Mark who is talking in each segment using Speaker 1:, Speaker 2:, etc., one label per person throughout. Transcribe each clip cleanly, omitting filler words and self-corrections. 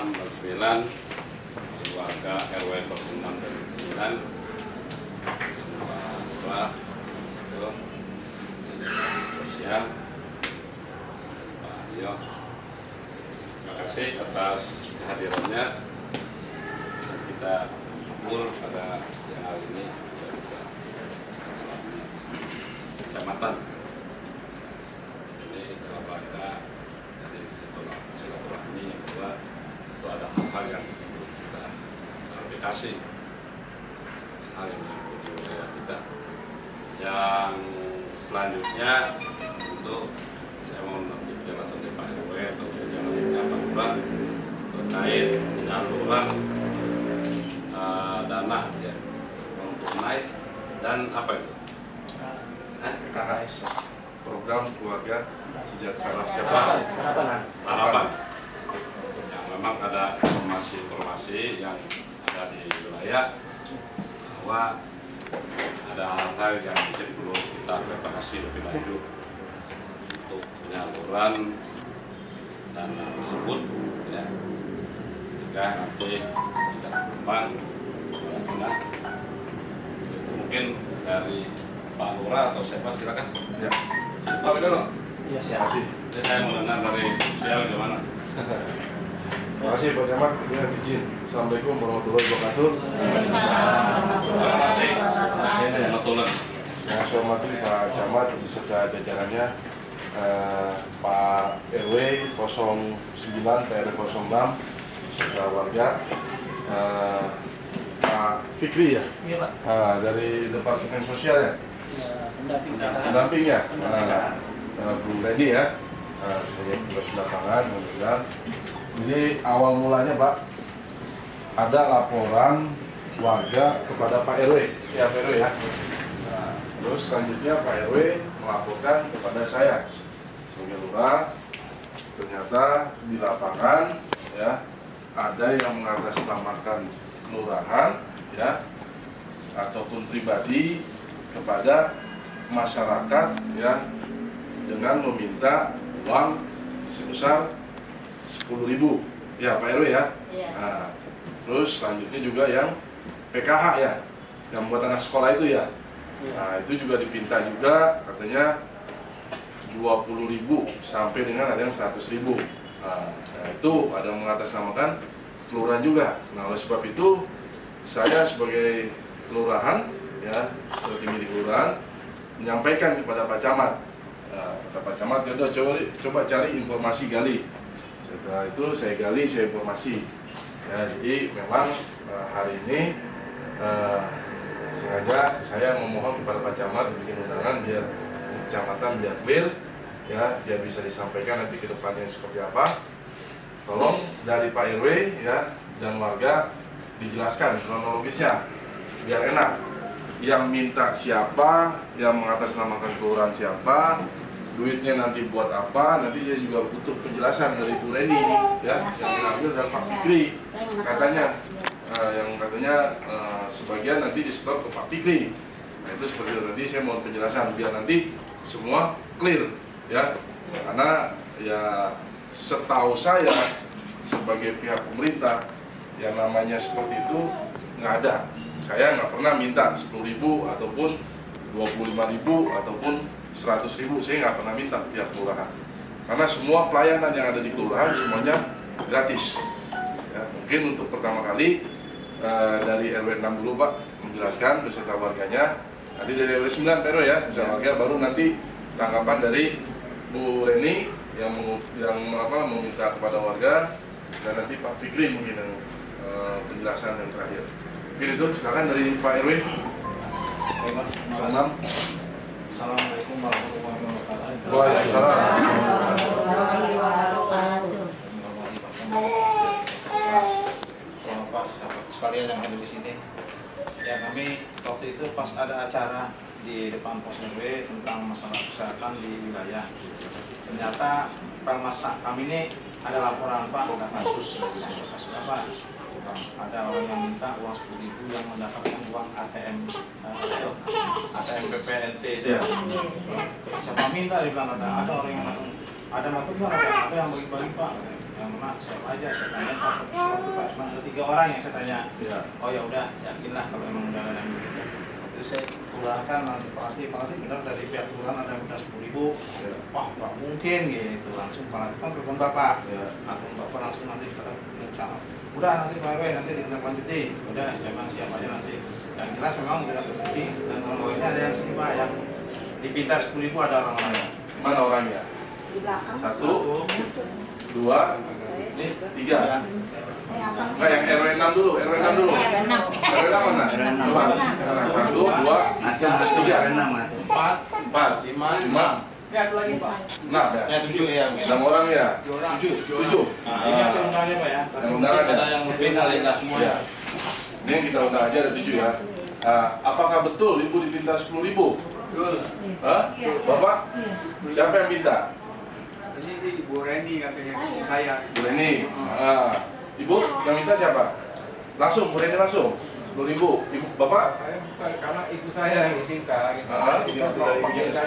Speaker 1: 6 dan 9, warga RW 06 dan 9, Pak itu sosial, Pak Yo. Terima kasih atas kehadirannya. Dan kita kumpul pada siang hari ini kita bisa kecamatan. Ini dalam rangka dari silaturahmi yang kedua itu ada hal-hal yang perlu kita klarifikasi, hal yang mengikuti wilayah kita. Yang selanjutnya untuk saya mau nanti penjelasan dari Pak RW atau penjelasannya Pak Lurah terkait penyaluran dana ya untuk naik dan apa itu?
Speaker 2: KKS, program keluarga sejahtera
Speaker 1: harapan. Yang memang ada informasi yang ada di wilayah bahwa ada hal-hal yang mungkin perlu kita klarifikasi lebih lanjut untuk penyaluran dana tersebut ya, jika nanti tidak berkembang benar. Itu mungkin dari Pak Lurah atau siapa, silakan.
Speaker 2: Ya.
Speaker 1: Pak Widodo.
Speaker 2: Iya, siap.
Speaker 1: Jadi saya mendengar dari sosial gimana?
Speaker 2: Terima kasih Pak Camat, dengan izin. Assalamualaikum warahmatullahi wabarakatuh. Yang saya hormati Pak Camat beserta jajarannya, Pak RW 09 TR 06 beserta warga, Pak Fikri ya?
Speaker 3: Iya Pak.
Speaker 2: Dari Departemen Sosial ya? Pendampingnya, Bu Reni ya, saya tugas lapangan, kemudian. Jadi awal mulanya Pak, ada laporan warga kepada Pak RW, ya Pak RW ya. Nah, terus selanjutnya Pak RW melaporkan kepada saya sebagai lurah, ternyata di lapangan ya ada yang mengatasnamakan kelurahan ya ataupun pribadi kepada masyarakat ya dengan meminta uang sebesar 10.000 ya Pak RW ya. Nah, terus selanjutnya juga yang PKH ya, yang buat anak sekolah itu ya. Nah, itu juga dipinta juga katanya 20.000 sampai dengan ada yang 100.000. Nah, itu ada yang mengatasnamakan kelurahan juga. Nah, oleh sebab itu saya sebagai kelurahan ya, tertinggi di kelurahan menyampaikan kepada Pak Camat. Nah, kata Pak Camat, ya udah coba cari informasi, gali. Setelah itu saya gali, saya informasi. Ya, jadi memang hari ini sengaja saya memohon kepada Pak Camat bikin undangan biar kecamatan biar clear ya, biar bisa disampaikan nanti ke depannya seperti apa. Tolong dari Pak RW ya dan warga dijelaskan kronologisnya biar enak. Yang minta siapa, yang mengatasnamakan kelurahan siapa, duitnya nanti buat apa, nanti dia juga butuh penjelasan dari Bu Reni ya, yang mengambil dari Pak Fikri katanya, yang katanya sebagian nanti disetor ke Pak Fikri. Nah, itu seperti itu, nanti saya mohon penjelasan biar nanti semua clear ya, karena ya setahu saya sebagai pihak pemerintah yang namanya seperti itu nggak ada. Saya nggak pernah minta 10.000 ataupun 25.000 ataupun 100.000, saya nggak pernah minta pihak kelurahan, karena semua pelayanan yang ada di kelurahan semuanya gratis ya. Mungkin untuk pertama kali dari RW 6 dulu Pak menjelaskan beserta warganya, nanti dari RW 9 RW ya beserta warga, baru nanti tanggapan dari Bu Reni yang meminta kepada warga, dan nanti Pak Fikri mungkin yang penjelasan yang terakhir. Mungkin itu, silakan dari Pak RW.
Speaker 3: Assalamualaikum warahmatullahi wabarakatuh.
Speaker 2: Waalaikumsalam.
Speaker 3: Selamat Pak, sahabat sekalian yang ada di sini. Ya, kami waktu itu pas ada acara di depan pos RW tentang masalah kesehatan di wilayah. Ternyata kami ini ada laporan Pak, ada kasus apa? Ada orang yang minta uang 10.000 yang mendapatkan uang ATM BPNT itu. Siapa minta dibilang ada orang yang ada yang bagi-bagi Pak. Yang mana siapa aja, saya tanya satu Pak, cuma ada 3 orang yang saya tanya.
Speaker 2: Ya.
Speaker 3: Oh ya udah, yakinlah kalau emang udah ada yang begitu. Terus saya keluarkan nanti Pak benar dari pihak kelurahan ada yang minta 10.000.
Speaker 2: Ya.
Speaker 3: Wah nggak mungkin gitu, langsung Pak kan telepon Bapak.
Speaker 2: Ya.
Speaker 3: Telepon Bapak langsung nanti kita udah nanti Pak RW nanti ditindaklanjuti. Udah saya masih siapa aja nanti. Yang jelas memang udah terbukti dan kalau ini ada yang sini Pak yang dipinta 10.000 ada orang lain.
Speaker 2: Mana orangnya?
Speaker 4: Di belakang.
Speaker 2: 1, 2, ini 3. Enggak, yang RW 6 dulu, RW 6 dulu. RW 6 mana? Coba. 1, 2, 3, 4, 5, 6 ya?
Speaker 3: Ya 7 ya.
Speaker 2: 6 orang ya?
Speaker 3: 7. Nah, ini hasil undangannya Pak ya.
Speaker 2: Yang undangan
Speaker 3: ada
Speaker 2: ya?
Speaker 3: yang lebih kali enggak semua ya.
Speaker 2: Ini yang kita undang aja ada 7 ya. Apakah betul Ibu dipinta 10.000?
Speaker 5: Betul.
Speaker 2: Hah? Bapak? Siapa yang minta?
Speaker 5: Ini sih Ibu Reni katanya si saya.
Speaker 2: Bu Reni. Ibu yang minta siapa? Langsung, Bu Reni langsung. 10.000. Ibu, Bapak?
Speaker 6: Saya bukan, karena ibu saya yang diminta gitu.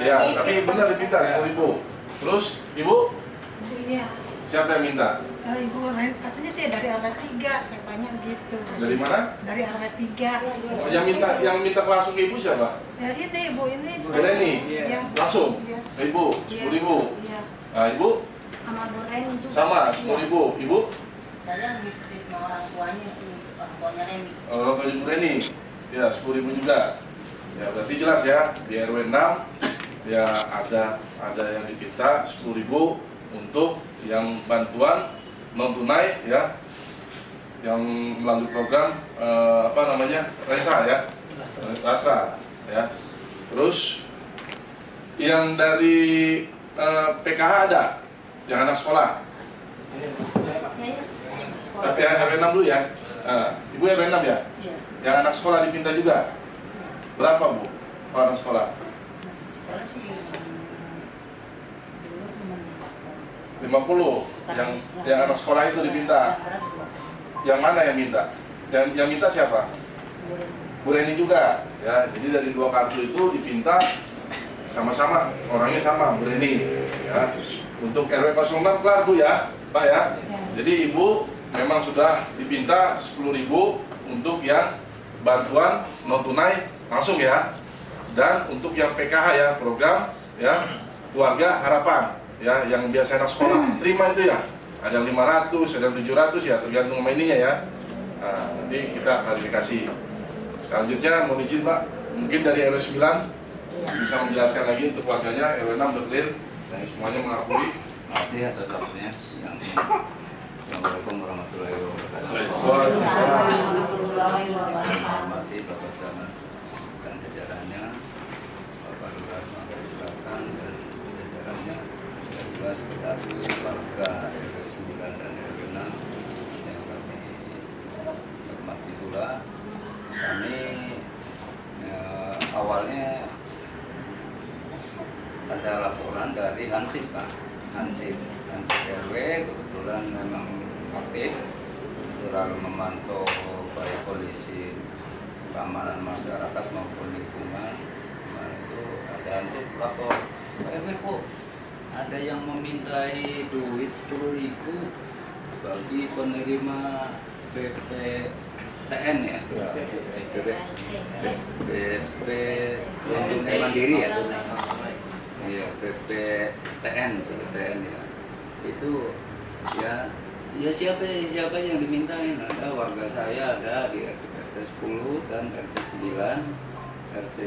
Speaker 2: Ya, tapi benar dipinta 10.000. Terus, Ibu?
Speaker 4: Iya.
Speaker 2: Siapa yang minta?
Speaker 4: Ibu katanya sih dari RW 3, saya tanya gitu.
Speaker 2: Dari mana?
Speaker 4: Dari RW 3.
Speaker 2: Oh, yang minta langsung ke Ibu siapa?
Speaker 4: Ya ini Ibu ini.
Speaker 2: Bu Reni.
Speaker 4: Iya.
Speaker 2: Langsung.
Speaker 4: Iya.
Speaker 2: Ke Ibu 10.000.
Speaker 4: Iya.
Speaker 2: Nah, Ibu
Speaker 4: Sama Bu Reni juga.
Speaker 2: sama 10.000. Ibu?
Speaker 7: Saya ngikutin orang tuanya Reni.
Speaker 2: Orang tua Ibu Reni. Ya, 10.000 juga. Ya, berarti jelas ya, di RW 6 ya ada yang dipinta 10.000 untuk yang bantuan non tunai ya, yang melalui program Resa ya, Rastra ya. Terus yang dari PKH ada, yang anak sekolah. Tapi yang RW 6 dulu ya. Ibu RW 6 ya?
Speaker 7: Iya.
Speaker 2: Yang anak sekolah dipinta juga. Berapa Bu? Kalau anak sekolah?
Speaker 7: Sekolah sih
Speaker 2: 50. Yang anak sekolah itu dipinta. Yang mana yang minta? Yang minta siapa? Bu Reni juga. Ya, jadi dari 2 kartu itu dipinta sama-sama, orangnya sama, Bu Reni. Ya. Untuk RW 06 kelar Bu ya, Pak ya. Jadi Ibu memang sudah dipinta 10.000 untuk yang bantuan non tunai langsung ya. Dan untuk yang PKH ya, program ya keluarga harapan ya, yang biasa anak sekolah terima itu ya. Ada yang 500, ada yang 700 ya, tergantung sama ininya ya. Nah, nanti kita klarifikasi. Selanjutnya mohon izin Pak, mungkin dari RW 9 bisa menjelaskan lagi untuk warganya. RW 6 udah clear dan semuanya mengakui.
Speaker 8: Makasih atas waktunya. Assalamualaikum warahmatullahi wabarakatuh. Hormati Bapak Camat dan jajarannya, Bapak Lurah Manggarai Selatan dan jajarannya, dan juga sekitar warga RW 9 dan RW 6 yang kami hormati pula. Kami awalnya ada laporan dari Hansip Pak, Hansip RW kebetulan memang aktif selalu memantau baik kondisi keamanan masyarakat maupun lingkungan. Kemarin itu ada Hansip lapor, Pak RW kok ada yang memintai duit 10.000 bagi penerima BPTN ya, BP tunai mandiri ya, iya BPTN ya. Itu ya siapa yang dimintain? Ada warga saya, ada di RT 10 dan RT 9, RT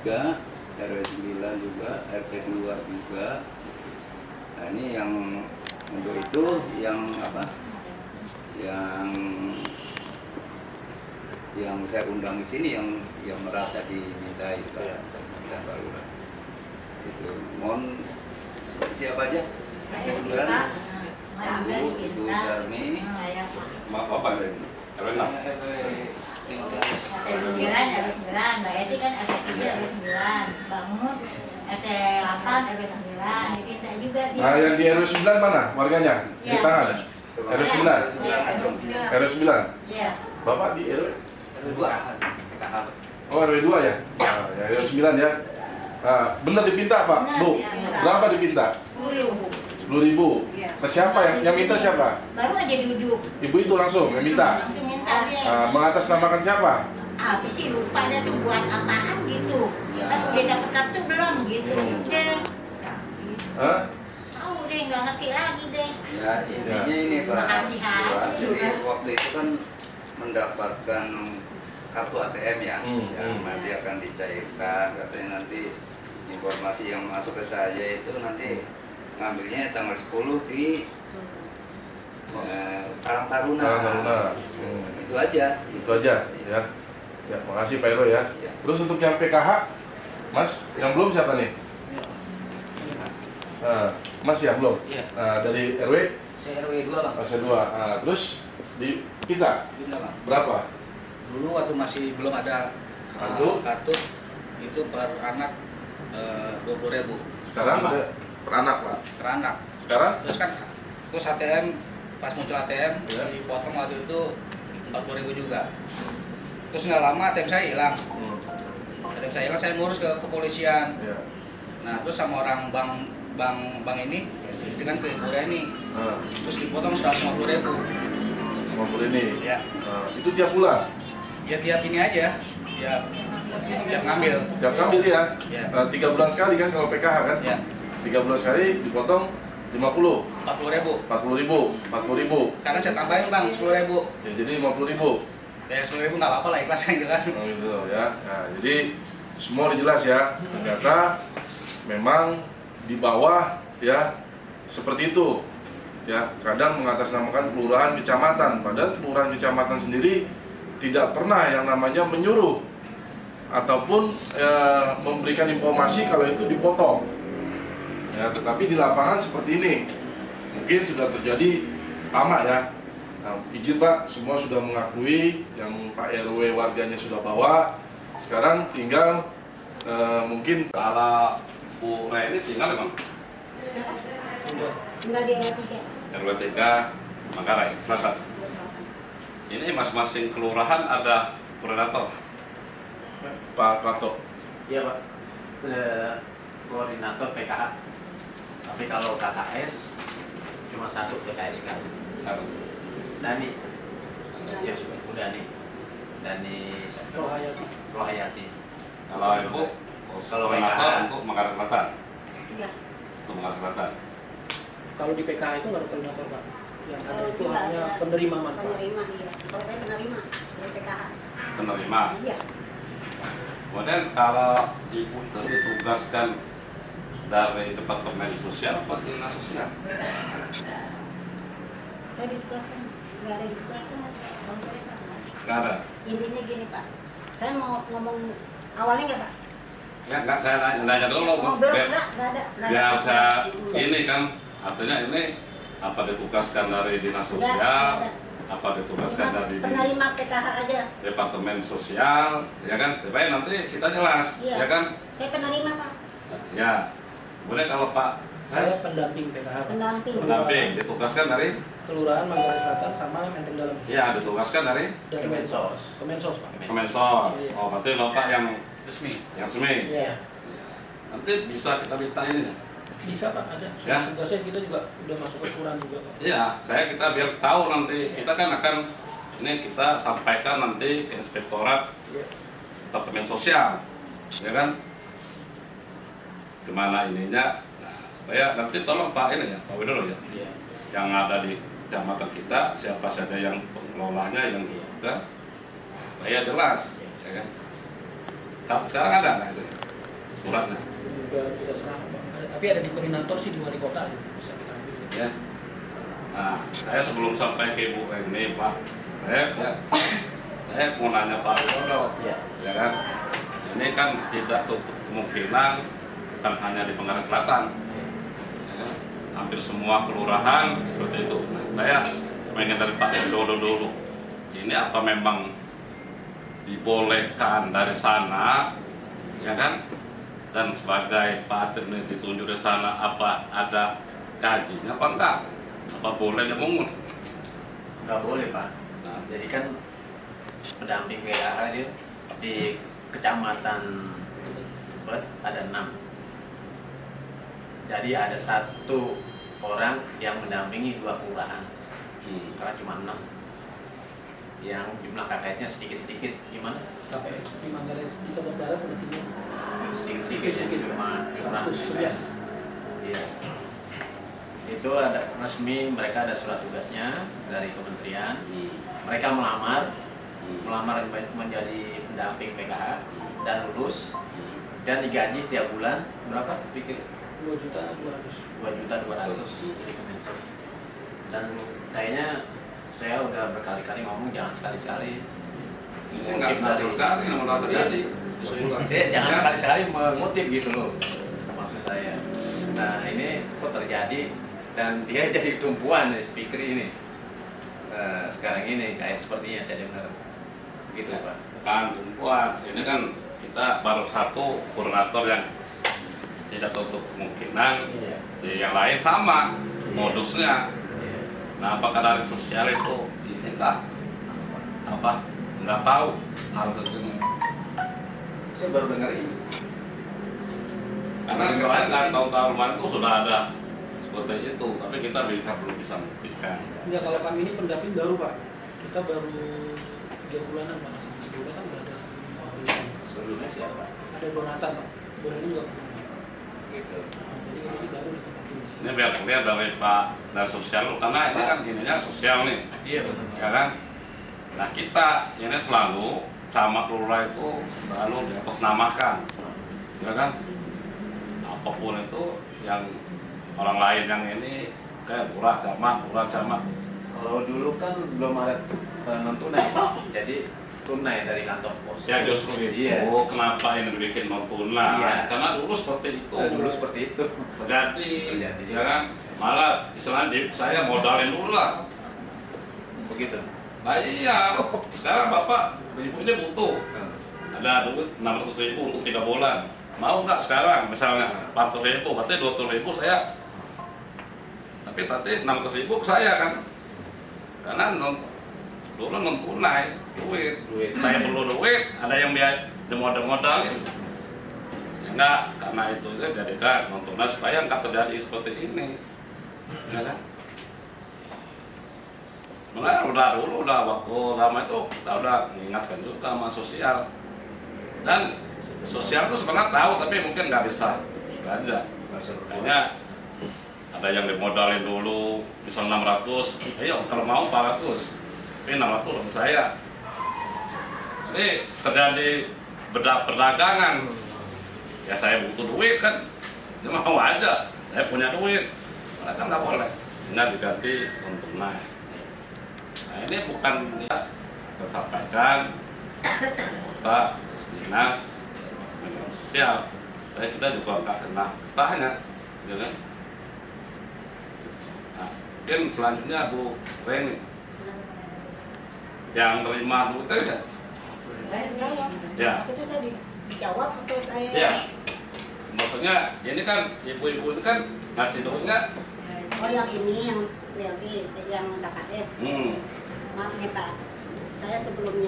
Speaker 8: 3, RW 9 juga, RT 2 juga. Nah ini yang untuk itu yang apa? Yang saya undang di sini yang merasa dimintai Pak dan Pak Lurah. Itu mohon siapa aja? RT 9, Ibu Darmi,
Speaker 1: Maaf apa ini? RW 6.
Speaker 7: RW 9, Mbak Edi kan RT 3 RW 9, Bangun RT 8 RW 9, jadi saya juga dia.
Speaker 2: Nah, yang di RW 9 mana warganya? Di tangan. RW 9. RW 9.
Speaker 7: Iya.
Speaker 2: Bapak di RW?
Speaker 8: RW 2 PKH.
Speaker 2: Oh, RW 2 ya? Nah, ya RW 9 ya. Nah, benar dipinta Pak?
Speaker 7: Benar,
Speaker 2: Bu,
Speaker 7: ya,
Speaker 2: berapa dipinta?
Speaker 7: 10.000.
Speaker 2: 10.000.
Speaker 7: Iya.
Speaker 2: Ke siapa yang minta siapa?
Speaker 7: Baru aja duduk.
Speaker 2: Ibu itu langsung yang minta.
Speaker 7: Langsung minta dia.
Speaker 2: Mengatasnamakan siapa?
Speaker 7: Apa sih lupa dia tuh buat apaan gitu.
Speaker 8: Ya.
Speaker 7: Kan udah dapet kartu belum gitu. Udah.
Speaker 2: Hah?
Speaker 7: Tahu deh nggak ngerti lagi deh.
Speaker 8: Ya intinya ini Pak.
Speaker 7: Makasih,
Speaker 8: Pak.
Speaker 7: Hai.
Speaker 8: Jadi waktu itu kan mendapatkan kartu ATM ya, yang nanti akan dicairkan. Katanya nanti informasi yang masuk ke saya itu nanti ngambilnya tanggal 10 di Karang Taruna.
Speaker 2: Karang Taruna.
Speaker 8: Itu aja.
Speaker 2: Itu aja ya. Ya, makasih Pak Iro ya.
Speaker 8: Ya.
Speaker 2: Terus untuk yang PKH, Mas, yang belum siapa nih? Mas yang belum?
Speaker 3: Iya.
Speaker 2: Dari RW?
Speaker 3: Saya RW 2 Bang.
Speaker 2: Fase 2. Terus di kita
Speaker 3: Bintang Bang.
Speaker 2: berapa?
Speaker 3: Dulu waktu masih belum ada kartu itu per anak 20.000
Speaker 2: Sekarang udah per anak, Pak.
Speaker 3: per anak.
Speaker 2: Sekarang
Speaker 3: Terus ATM pas muncul ATM
Speaker 2: Ya.
Speaker 3: dipotong waktu itu 40.000 juga. Terus nggak lama ATM saya hilang. ATM saya hilang, saya ngurus ke kepolisian.
Speaker 2: Ya.
Speaker 3: Nah terus sama orang bank ini dengan ke Ibu Reni, terus dipotong 150.000.
Speaker 2: 50 ini.
Speaker 3: Ya.
Speaker 2: Itu tiap bulan.
Speaker 3: Ya tiap ini aja. Ya tiap ngambil.
Speaker 2: Tiap ngambil ya.
Speaker 3: Ya.
Speaker 2: 3 bulan sekali kan kalau PKH kan?
Speaker 3: Ya.
Speaker 2: 3 bulan sekali dipotong 50.
Speaker 3: 40.000.
Speaker 2: 40.000.
Speaker 3: Karena saya tambahin Bang 10.000.
Speaker 2: Ya, jadi 50.000.
Speaker 3: Ya 10.000 nggak apa-apa lah, ikhlas gitu kan.
Speaker 2: Oh gitu ya. Nah, jadi semua udah jelas ya. Ternyata memang di bawah ya seperti itu. Ya, kadang mengatasnamakan kelurahan kecamatan, padahal kelurahan kecamatan sendiri tidak pernah yang namanya menyuruh ataupun memberikan informasi kalau itu dipotong. Ya, tetapi di lapangan seperti ini mungkin sudah terjadi lama ya. Nah, izin Pak, semua sudah mengakui, yang Pak RW warganya sudah bawa. Sekarang tinggal mungkin
Speaker 1: Kalau Bu Reni tinggal memang
Speaker 7: Enggak di RW 3.
Speaker 1: RW 3 Manggarai Selatan. Ini masing-masing kelurahan ada koordinator.
Speaker 2: Pak Prato.
Speaker 9: Iya Pak, koordinator PKH. Tapi kalau KKS cuma satu PKS kan.
Speaker 1: Satu.
Speaker 9: Dani. Ya sudah, Dani. Dani Rohayati.
Speaker 1: Kalau Ibu
Speaker 9: Kalau
Speaker 1: koordinator
Speaker 9: PKH.
Speaker 1: untuk Manggarai Selatan.
Speaker 7: Iya.
Speaker 1: Untuk Manggarai Selatan.
Speaker 10: Kalau di PKH itu nggak ada koordinator Pak, yang ada
Speaker 7: Kalau
Speaker 10: itu
Speaker 7: tidak
Speaker 10: hanya
Speaker 7: ada
Speaker 10: penerima manfaat.
Speaker 7: Penerima, iya. Kalau saya penerima dari PKH.
Speaker 1: Penerima.
Speaker 7: Iya.
Speaker 1: Kemudian kalau Ibu itu ditugaskan dari Departemen Sosial atau Dinas Sosial?
Speaker 7: Saya ditugaskan, nggak ada ditugaskan. Bang saya Pak.
Speaker 1: Nggak ada.
Speaker 7: Intinya gini Pak, saya mau ngomong awalnya nggak Pak?
Speaker 1: Ya nggak, saya nanya dulu.
Speaker 7: Oh, belum,
Speaker 1: Biar-
Speaker 7: nggak ada.
Speaker 1: biar saya ini kan artinya ini apa ditugaskan dari Dinas
Speaker 7: Nggak
Speaker 1: Sosial,
Speaker 7: ada.
Speaker 1: apa ditugaskan dari
Speaker 7: Penerima PKH aja.
Speaker 1: Departemen Sosial, ya kan supaya nanti kita jelas,
Speaker 7: Iya.
Speaker 1: ya kan?
Speaker 7: Saya penerima Pak,
Speaker 1: Ya, boleh kalau Pak
Speaker 10: Saya pendamping PKH Pak.
Speaker 7: pendamping.
Speaker 1: pendamping ditugaskan dari,
Speaker 10: Kelurahan Manggarai Selatan sama Menteng Dalam.
Speaker 1: ya ditugaskan dari
Speaker 10: Dari
Speaker 9: Kemensos.
Speaker 10: Kemensos Pak.
Speaker 1: Kemensos.
Speaker 10: Iya.
Speaker 1: Oh, berarti Bapak yang
Speaker 3: Resmi.
Speaker 1: resmi.
Speaker 10: Iya.
Speaker 1: Ya. Nanti bisa kita minta ini ya.
Speaker 10: Bisa Pak, ada.
Speaker 1: Ya.
Speaker 10: Tugasnya kita juga udah masuk ke kelurahan juga Pak.
Speaker 1: Iya, kita biar tahu nanti kita kan akan ini kita sampaikan nanti ke Inspektorat
Speaker 10: Iya.
Speaker 1: Departemen Sosial, ya kan? Gimana ininya? Nah, supaya nanti tolong Pak ini ya, Pak Widodo ya,
Speaker 9: Iya.
Speaker 1: yang ada di kecamatan kita siapa saja yang pengelolanya yang tugas, supaya jelas, ya kan? Sekarang ada nggak itu ya? Suratnya?
Speaker 10: Juga kita serah Pak. Tapi ada di koordinator sih di wali kota bisa kita ambil.
Speaker 1: Ya. Nah, saya sebelum sampai ke Ibu ini Pak, saya mau nanya Pak Widodo,
Speaker 9: Iya.
Speaker 1: ya kan? Ini kan tidak tutup kemungkinan bukan hanya di Manggarai Selatan, ya kan? Hampir semua kelurahan seperti itu. Nah, saya pengen dari Pak Widodo dulu, ini apa memang dibolehkan dari sana, ya kan? Dan sebagai Pak Atri ini ditunjuk di sana, apa ada gajinya apa enggak? Apa boleh dia mungut?
Speaker 9: Nggak boleh Pak.
Speaker 1: Nah,
Speaker 9: Jadi kan pendamping PKH dia di kecamatan Tebet ada 6. Jadi ada satu orang yang mendampingi 2 kelurahan. Karena cuma 6 yang jumlah KKS-nya sedikit-sedikit. Gimana?
Speaker 10: KPS di Manggarai di Jawa Barat ada 3.
Speaker 9: Sedikit-sedikit ya, cuma
Speaker 10: 111.
Speaker 9: KKS. Iya. Itu ada resmi, mereka ada surat tugasnya dari kementerian. Mereka melamar menjadi pendamping PKH dan lulus dan digaji setiap bulan berapa? Pikir 2.200.000 dari Kemensos. Dan kayaknya saya udah berkali-kali ngomong jangan sekali-sekali
Speaker 1: Nggak sekali yang mau terjadi.
Speaker 9: jangan sekali-sekali mengutip gitu loh, maksud saya. Nah ini kok terjadi dan dia jadi tumpuan speaker ini sekarang ini kayak sepertinya saya dengar gitu Pak.
Speaker 1: Kan tumpuan, ini kan kita baru satu koordinator yang tidak tutup kemungkinan yang lain sama modusnya. Nah apakah dari sosial itu ini nggak tahu hal begini.
Speaker 9: Saya baru dengar ini.
Speaker 1: Karena sekarang kan tahun-tahun kemarin itu sudah ada seperti itu, tapi kita belum bisa membuktikan.
Speaker 10: Enggak, kalau kami ini pendamping baru Pak. Kita baru 3 bulanan Pak. Sebelumnya kan udah ada
Speaker 9: Sebelumnya siapa?
Speaker 10: Ada Donatan Pak. Donatan juga
Speaker 9: Gitu.
Speaker 10: jadi ini baru di tempat ini.
Speaker 1: Ini biar clear dari Pak dari sosial, karena ini kan ininya sosial nih.
Speaker 9: Iya betul.
Speaker 1: Ya kan? Nah kita ini selalu camat lurah itu selalu diatasnamakan, ya kan? Apapun itu yang orang lain yang ini kayak lurah camat.
Speaker 9: Kalau dulu kan belum ada non tunai, jadi tunai dari kantor pos.
Speaker 1: Ya justru itu kenapa ini dibikin non tunai?
Speaker 9: Iya.
Speaker 1: Karena dulu seperti itu. Terjadi. Ya kan? Malah istilahnya saya modalin dulu lah.
Speaker 9: Begitu.
Speaker 1: Nah iya, sekarang Bapak ibunya butuh ada duit 600.000 untuk 3 bulan. Mau nggak sekarang misalnya 400.000, berarti 200.000 saya. Tapi tadi 600.000 ke saya kan, karena dulu non tunai duit. Saya perlu duit, ada yang biar dimodalin. Sehingga karena itu jadikan non tunai supaya nggak terjadi seperti ini, ya kan? Makanya udah waktu lama itu kita udah mengingatkan juga sama sosial, dan sosial itu sebenarnya tahu tapi mungkin nggak bisa belanja. Kayaknya ada yang dimodalin dulu misal 600, ayo kalau mau 400, tapi 600 untuk saya. Jadi terjadi perdagangan, ya saya butuh duit kan, dia mau aja, saya punya duit, kan nggak boleh, nggak diganti untuk naik. Nah ini bukan kita sampaikan kita dinas sosial, tapi kita juga nggak kena getahnya, ya kan? Nah, mungkin selanjutnya Bu Reni yang terima duitnya ya?
Speaker 4: Jawab.
Speaker 1: Ya.
Speaker 4: Maksudnya saya dijawab atau saya?
Speaker 1: Ya. Maksudnya ini kan ibu-ibu ini kan ngasih duitnya.
Speaker 4: Oh yang ini yang BLT, yang KKS. Maaf nih Pak, saya sebelum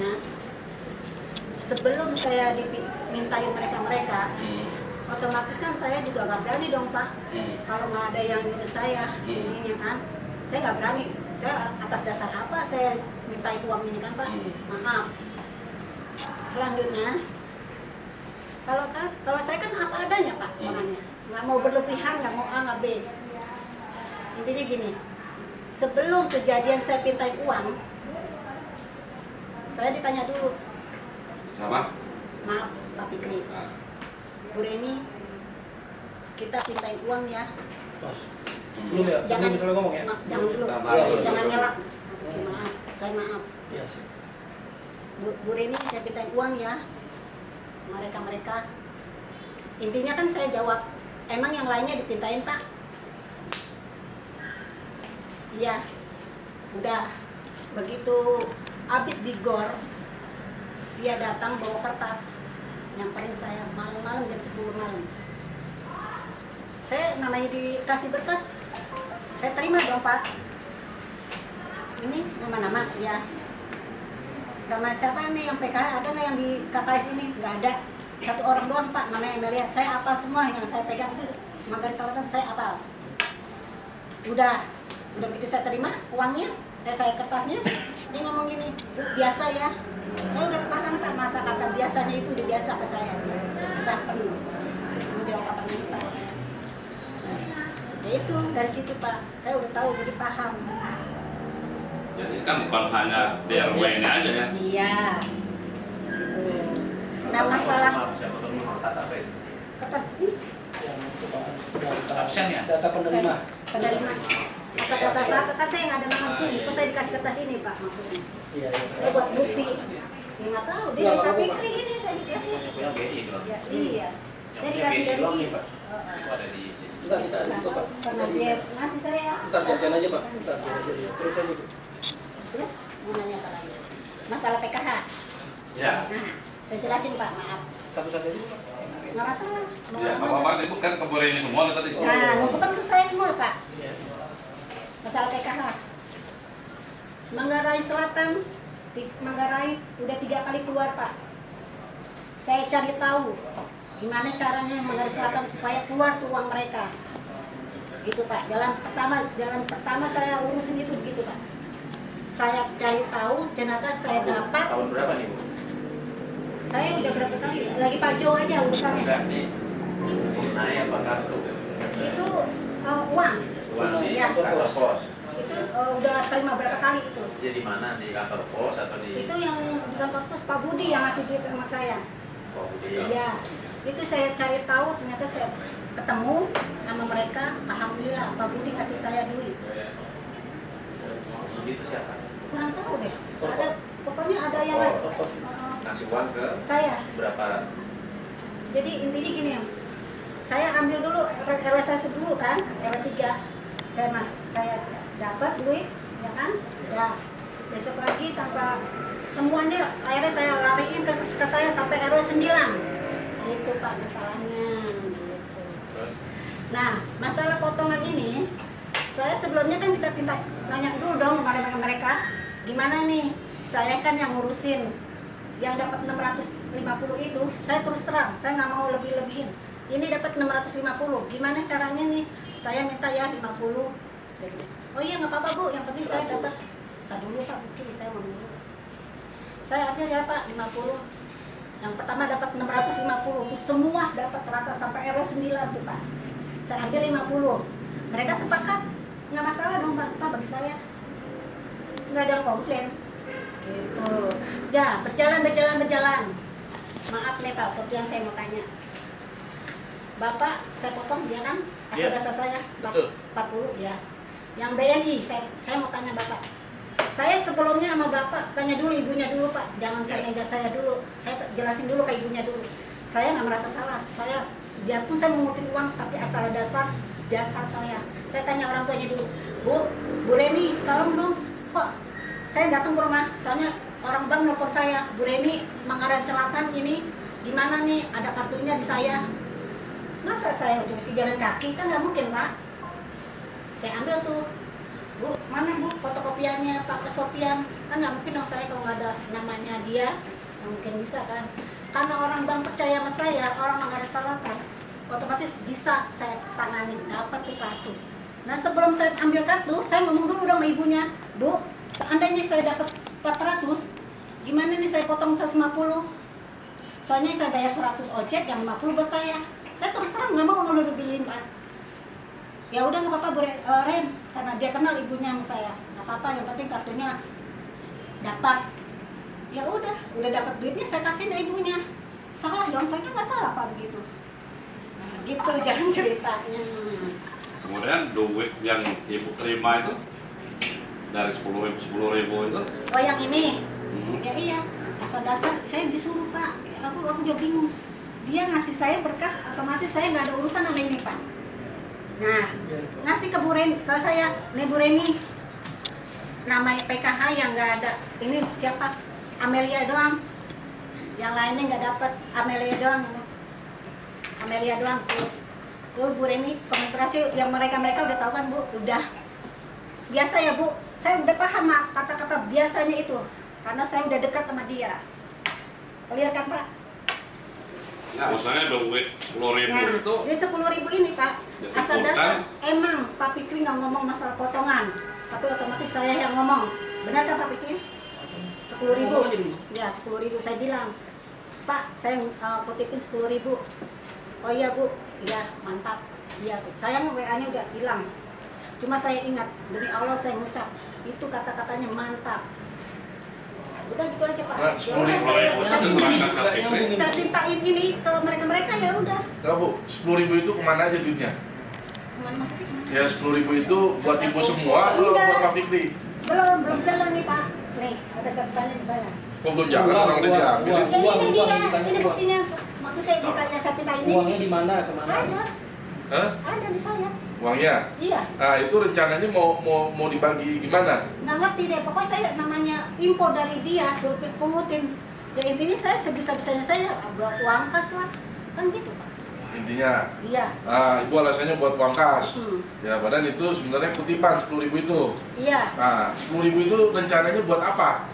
Speaker 4: saya dimintain mereka, otomatis kan saya juga nggak berani dong Pak. Kalau nggak ada yang nyuruh saya, ini kan, saya nggak berani. Saya atas dasar apa saya mintain uang ini kan Pak? Maaf. Selanjutnya, kalau saya kan apa adanya Pak orangnya, nggak mau berlebihan, nggak mau A nggak B. Intinya gini, sebelum kejadian saya pintain uang, saya ditanya dulu.
Speaker 1: Sama?
Speaker 4: Maaf Pak Fikri, Bu Reni, kita pintain uang ya.
Speaker 10: Belum ya?
Speaker 4: Jangan
Speaker 10: misalnya ngomong ya?
Speaker 4: Jangan dulu, jangan nyerap. Maaf, saya maaf.
Speaker 10: Iya sih.
Speaker 4: Bu Reni, saya pintain uang ya. Mereka. Intinya kan saya jawab, emang yang lainnya dipintain Pak? Iya. Udah. Begitu habis digor, dia datang bawa kertas nyamperin saya malam-malam jam 10 malam. Saya namanya dikasih berkas, saya terima dong Pak. Ini nama-nama ya. Nama siapa nih yang PKH, ada nggak yang di KKS ini? Nggak ada. Satu orang doang Pak, namanya Emilia. Saya apa semua yang saya pegang itu Manggarai Selatan saya apa. Udah begitu saya terima uangnya, saya kertasnya, dia ngomong gini, Bu, biasa ya. Saya udah paham Pak, masa kata biasanya itu dibiasa ke saya. Udah penuh. Terus dia apa ini Pak saya. Ya itu dari situ Pak, saya udah tahu jadi paham.
Speaker 1: Jadi kan bukan hanya DRW ini aja ya?
Speaker 4: Iya. Nah masalah
Speaker 9: kertas apa itu?
Speaker 4: kertas ini
Speaker 10: Absen ya? Data penerima.
Speaker 4: penerima. Asal dasar saya kan saya nggak ada nama di sini, kok saya dikasih kertas ini Pak maksudnya.
Speaker 10: Iya.
Speaker 4: Saya buat bukti. Ya nggak tahu, dia dari KPP ini saya dikasih.
Speaker 9: Yang BI doang.
Speaker 4: Ya, iya. Saya
Speaker 9: Yang
Speaker 4: dikasih
Speaker 9: BI
Speaker 4: dari
Speaker 9: doang nih Pak. Itu ada di sini.
Speaker 10: Enggak, kita itu Pak.
Speaker 4: Karena dia ngasih saya.
Speaker 10: Ntar gantian aja Pak. Ntar terus aja.
Speaker 4: Terus mau nanya apa lagi? Masalah PKH.
Speaker 1: Ya.
Speaker 4: Nah, saya jelasin Pak, maaf.
Speaker 10: Satu-satu aja Pak.
Speaker 4: Nggak masalah.
Speaker 1: Ya, apa-apa, itu kan keburu ini semua tadi.
Speaker 4: Nah, bukan ke saya semua Pak. Masalah PKH. Manggarai Selatan, Manggarai udah 3 kali keluar Pak. Saya cari tahu gimana caranya Manggarai Selatan supaya keluar tuh uang mereka. Gitu Pak. Jalan pertama saya urusin itu begitu Pak. Saya cari tahu, ternyata saya dapat.
Speaker 9: Tahun berapa nih Bu?
Speaker 4: Saya udah berapa kali? Lagi Pak Jo aja urusannya.
Speaker 9: Enggak nih. Tunai apa kartu?
Speaker 4: Itu uang.
Speaker 9: Uang di
Speaker 4: Ya.
Speaker 9: kantor pos.
Speaker 4: Itu udah terima berapa kali itu?
Speaker 9: Jadi mana, di kantor pos atau di?
Speaker 4: Itu yang di kantor pos Pak Budi yang ngasih duit sama saya.
Speaker 9: Oh, Budi.
Speaker 4: Iya. Itu saya cari tahu, ternyata saya ketemu sama mereka. Alhamdulillah Pak Budi ngasih saya duit.
Speaker 9: Itu siapa?
Speaker 4: Kurang tahu deh. Ada, pokoknya ada yang
Speaker 9: Ngasih uang ke
Speaker 4: saya.
Speaker 9: berapa?
Speaker 4: Jadi intinya gini ya. Saya ambil dulu RW saya dulu kan, RW 3. Saya dapat duit, ya kan? Ya. Besok lagi sampai semuanya akhirnya saya lariin ke saya sampai RW 9. Itu Pak masalahnya gitu. Nah, masalah potongan ini saya sebelumnya kan kita tanya dulu dong kepada mereka, gimana nih? Saya kan yang ngurusin, yang dapat 650 itu, saya terus terang, saya nggak mau lebih-lebihin. Ini dapat 650, gimana caranya nih? Saya minta ya 50. Saya bilang, oh iya nggak apa-apa Bu, yang penting saya dapat. Tak dulu Pak, mungkin saya mau dulu. Saya ambil ya Pak 50. Yang pertama dapat 650, itu semua dapat rata sampai RW 9 tuh Pak. Saya ambil 50. Mereka sepakat, nggak masalah dong Pak bagi saya. Nggak ada komplain. Gitu. Ya, berjalan. Maaf nih Pak, Sofian saya mau tanya. Bapak, saya potong dia kan asal dasar saya 40 ya. Yang BNI, saya mau tanya Bapak. Saya sebelumnya sama Bapak tanya dulu ibunya dulu Pak, jangan tanya saya dulu. Saya jelasin dulu ke ibunya dulu. Saya nggak merasa salah. Saya biarpun saya mengutin uang, tapi asal dasar jasa saya. Saya tanya orang tuanya dulu, Bu Reni, tolong dong, kok saya datang ke rumah, soalnya orang bank nelfon saya, Bu Reni, Manggarai Selatan ini gimana nih, ada kartunya di saya. Masa saya udah jalan kaki, kan nggak mungkin Pak. Saya ambil tuh, Bu, mana Bu fotokopiannya Pak Sofian, kan nggak mungkin dong saya kalau nggak ada namanya dia, nggak mungkin bisa kan. Karena orang bank percaya sama saya, orang Manggarai Selatan, otomatis bisa saya tangani, dapat tuh kartu. Nah sebelum saya ambil kartu, saya ngomong dulu dong sama ibunya, Bu, seandainya saya dapat 400, gimana nih saya potong 150? Soalnya saya bayar 100 ojek, yang 50 buat saya. Saya terus terang nggak mau ngeluruhin Pak. Ya udah nggak apa-apa Bu Ren, karena dia kenal ibunya sama saya. Nggak apa-apa, yang penting kartunya dapat. Ya udah dapat duitnya saya kasih ke ibunya. Salah dong, saya nggak salah Pak begitu. Nah gitu jangan ceritanya.
Speaker 1: Kemudian duit yang ibu terima itu dari 10.000 itu.
Speaker 4: Oh yang ini? Ya iya, dasar-dasar saya disuruh Pak. Aku juga bingung. Dia ngasih saya berkas, otomatis saya nggak ada urusan sama ini Pak. Nah, ngasih ke ke saya, nih Bu Reni, nama PKH yang nggak ada. Ini siapa? Amelia doang. Yang lainnya nggak dapat. Amelia doang. Tuh Bu Reni, komunikasi yang mereka udah tahu kan Bu, udah biasa ya Bu. Saya udah paham kata-kata biasanya itu, karena saya udah dekat sama dia. Clear kan Pak?
Speaker 1: Nah, maksudnya duit 10.000
Speaker 4: nah,
Speaker 1: itu.
Speaker 4: Duit 10.000 ini Pak. Asal dasar emang Pak Fikri nggak ngomong masalah potongan, tapi otomatis saya yang ngomong. Benar kan Pak Fikri? 10.000. Ya 10.000 saya bilang. Pak, saya kutipin 10.000. Oh iya Bu, iya mantap. Iya, saya WA-nya udah hilang. Cuma saya ingat, demi Allah saya ngucap, itu kata-katanya mantap. Udah gitu aja Pak.
Speaker 2: Nah,
Speaker 4: Ya udah saya mintain ini ke mereka-mereka ya udah.
Speaker 2: Enggak Bu, 10.000 itu kemana aja duitnya?
Speaker 4: Kemana maksudnya?
Speaker 2: Ya 10.000 itu buat ibu semua atau buat Pak Fikri?
Speaker 4: Belum jalan nih Pak. Nih, ada catatannya di saya.
Speaker 2: Kok belum jalan orang udah diambil?
Speaker 4: Ini buktinya. Maksudnya ditanya saya minta ini.
Speaker 10: Uangnya di mana? Kemana?
Speaker 4: Ada.
Speaker 2: Hah?
Speaker 4: Ada di saya.
Speaker 2: Uangnya?
Speaker 4: Iya.
Speaker 2: Nah itu rencananya mau dibagi gimana?
Speaker 4: Nggak ngerti deh. Pokoknya saya namanya info dari dia suruh pungutin. Ya intinya saya sebisa-bisanya saya buat uang kas lah. Kan gitu Pak.
Speaker 2: Intinya?
Speaker 4: Iya.
Speaker 2: Nah ibu alasannya buat uang kas. Ya padahal itu sebenarnya kutipan 10.000 itu.
Speaker 4: Iya.
Speaker 2: Nah 10.000 itu rencananya buat apa?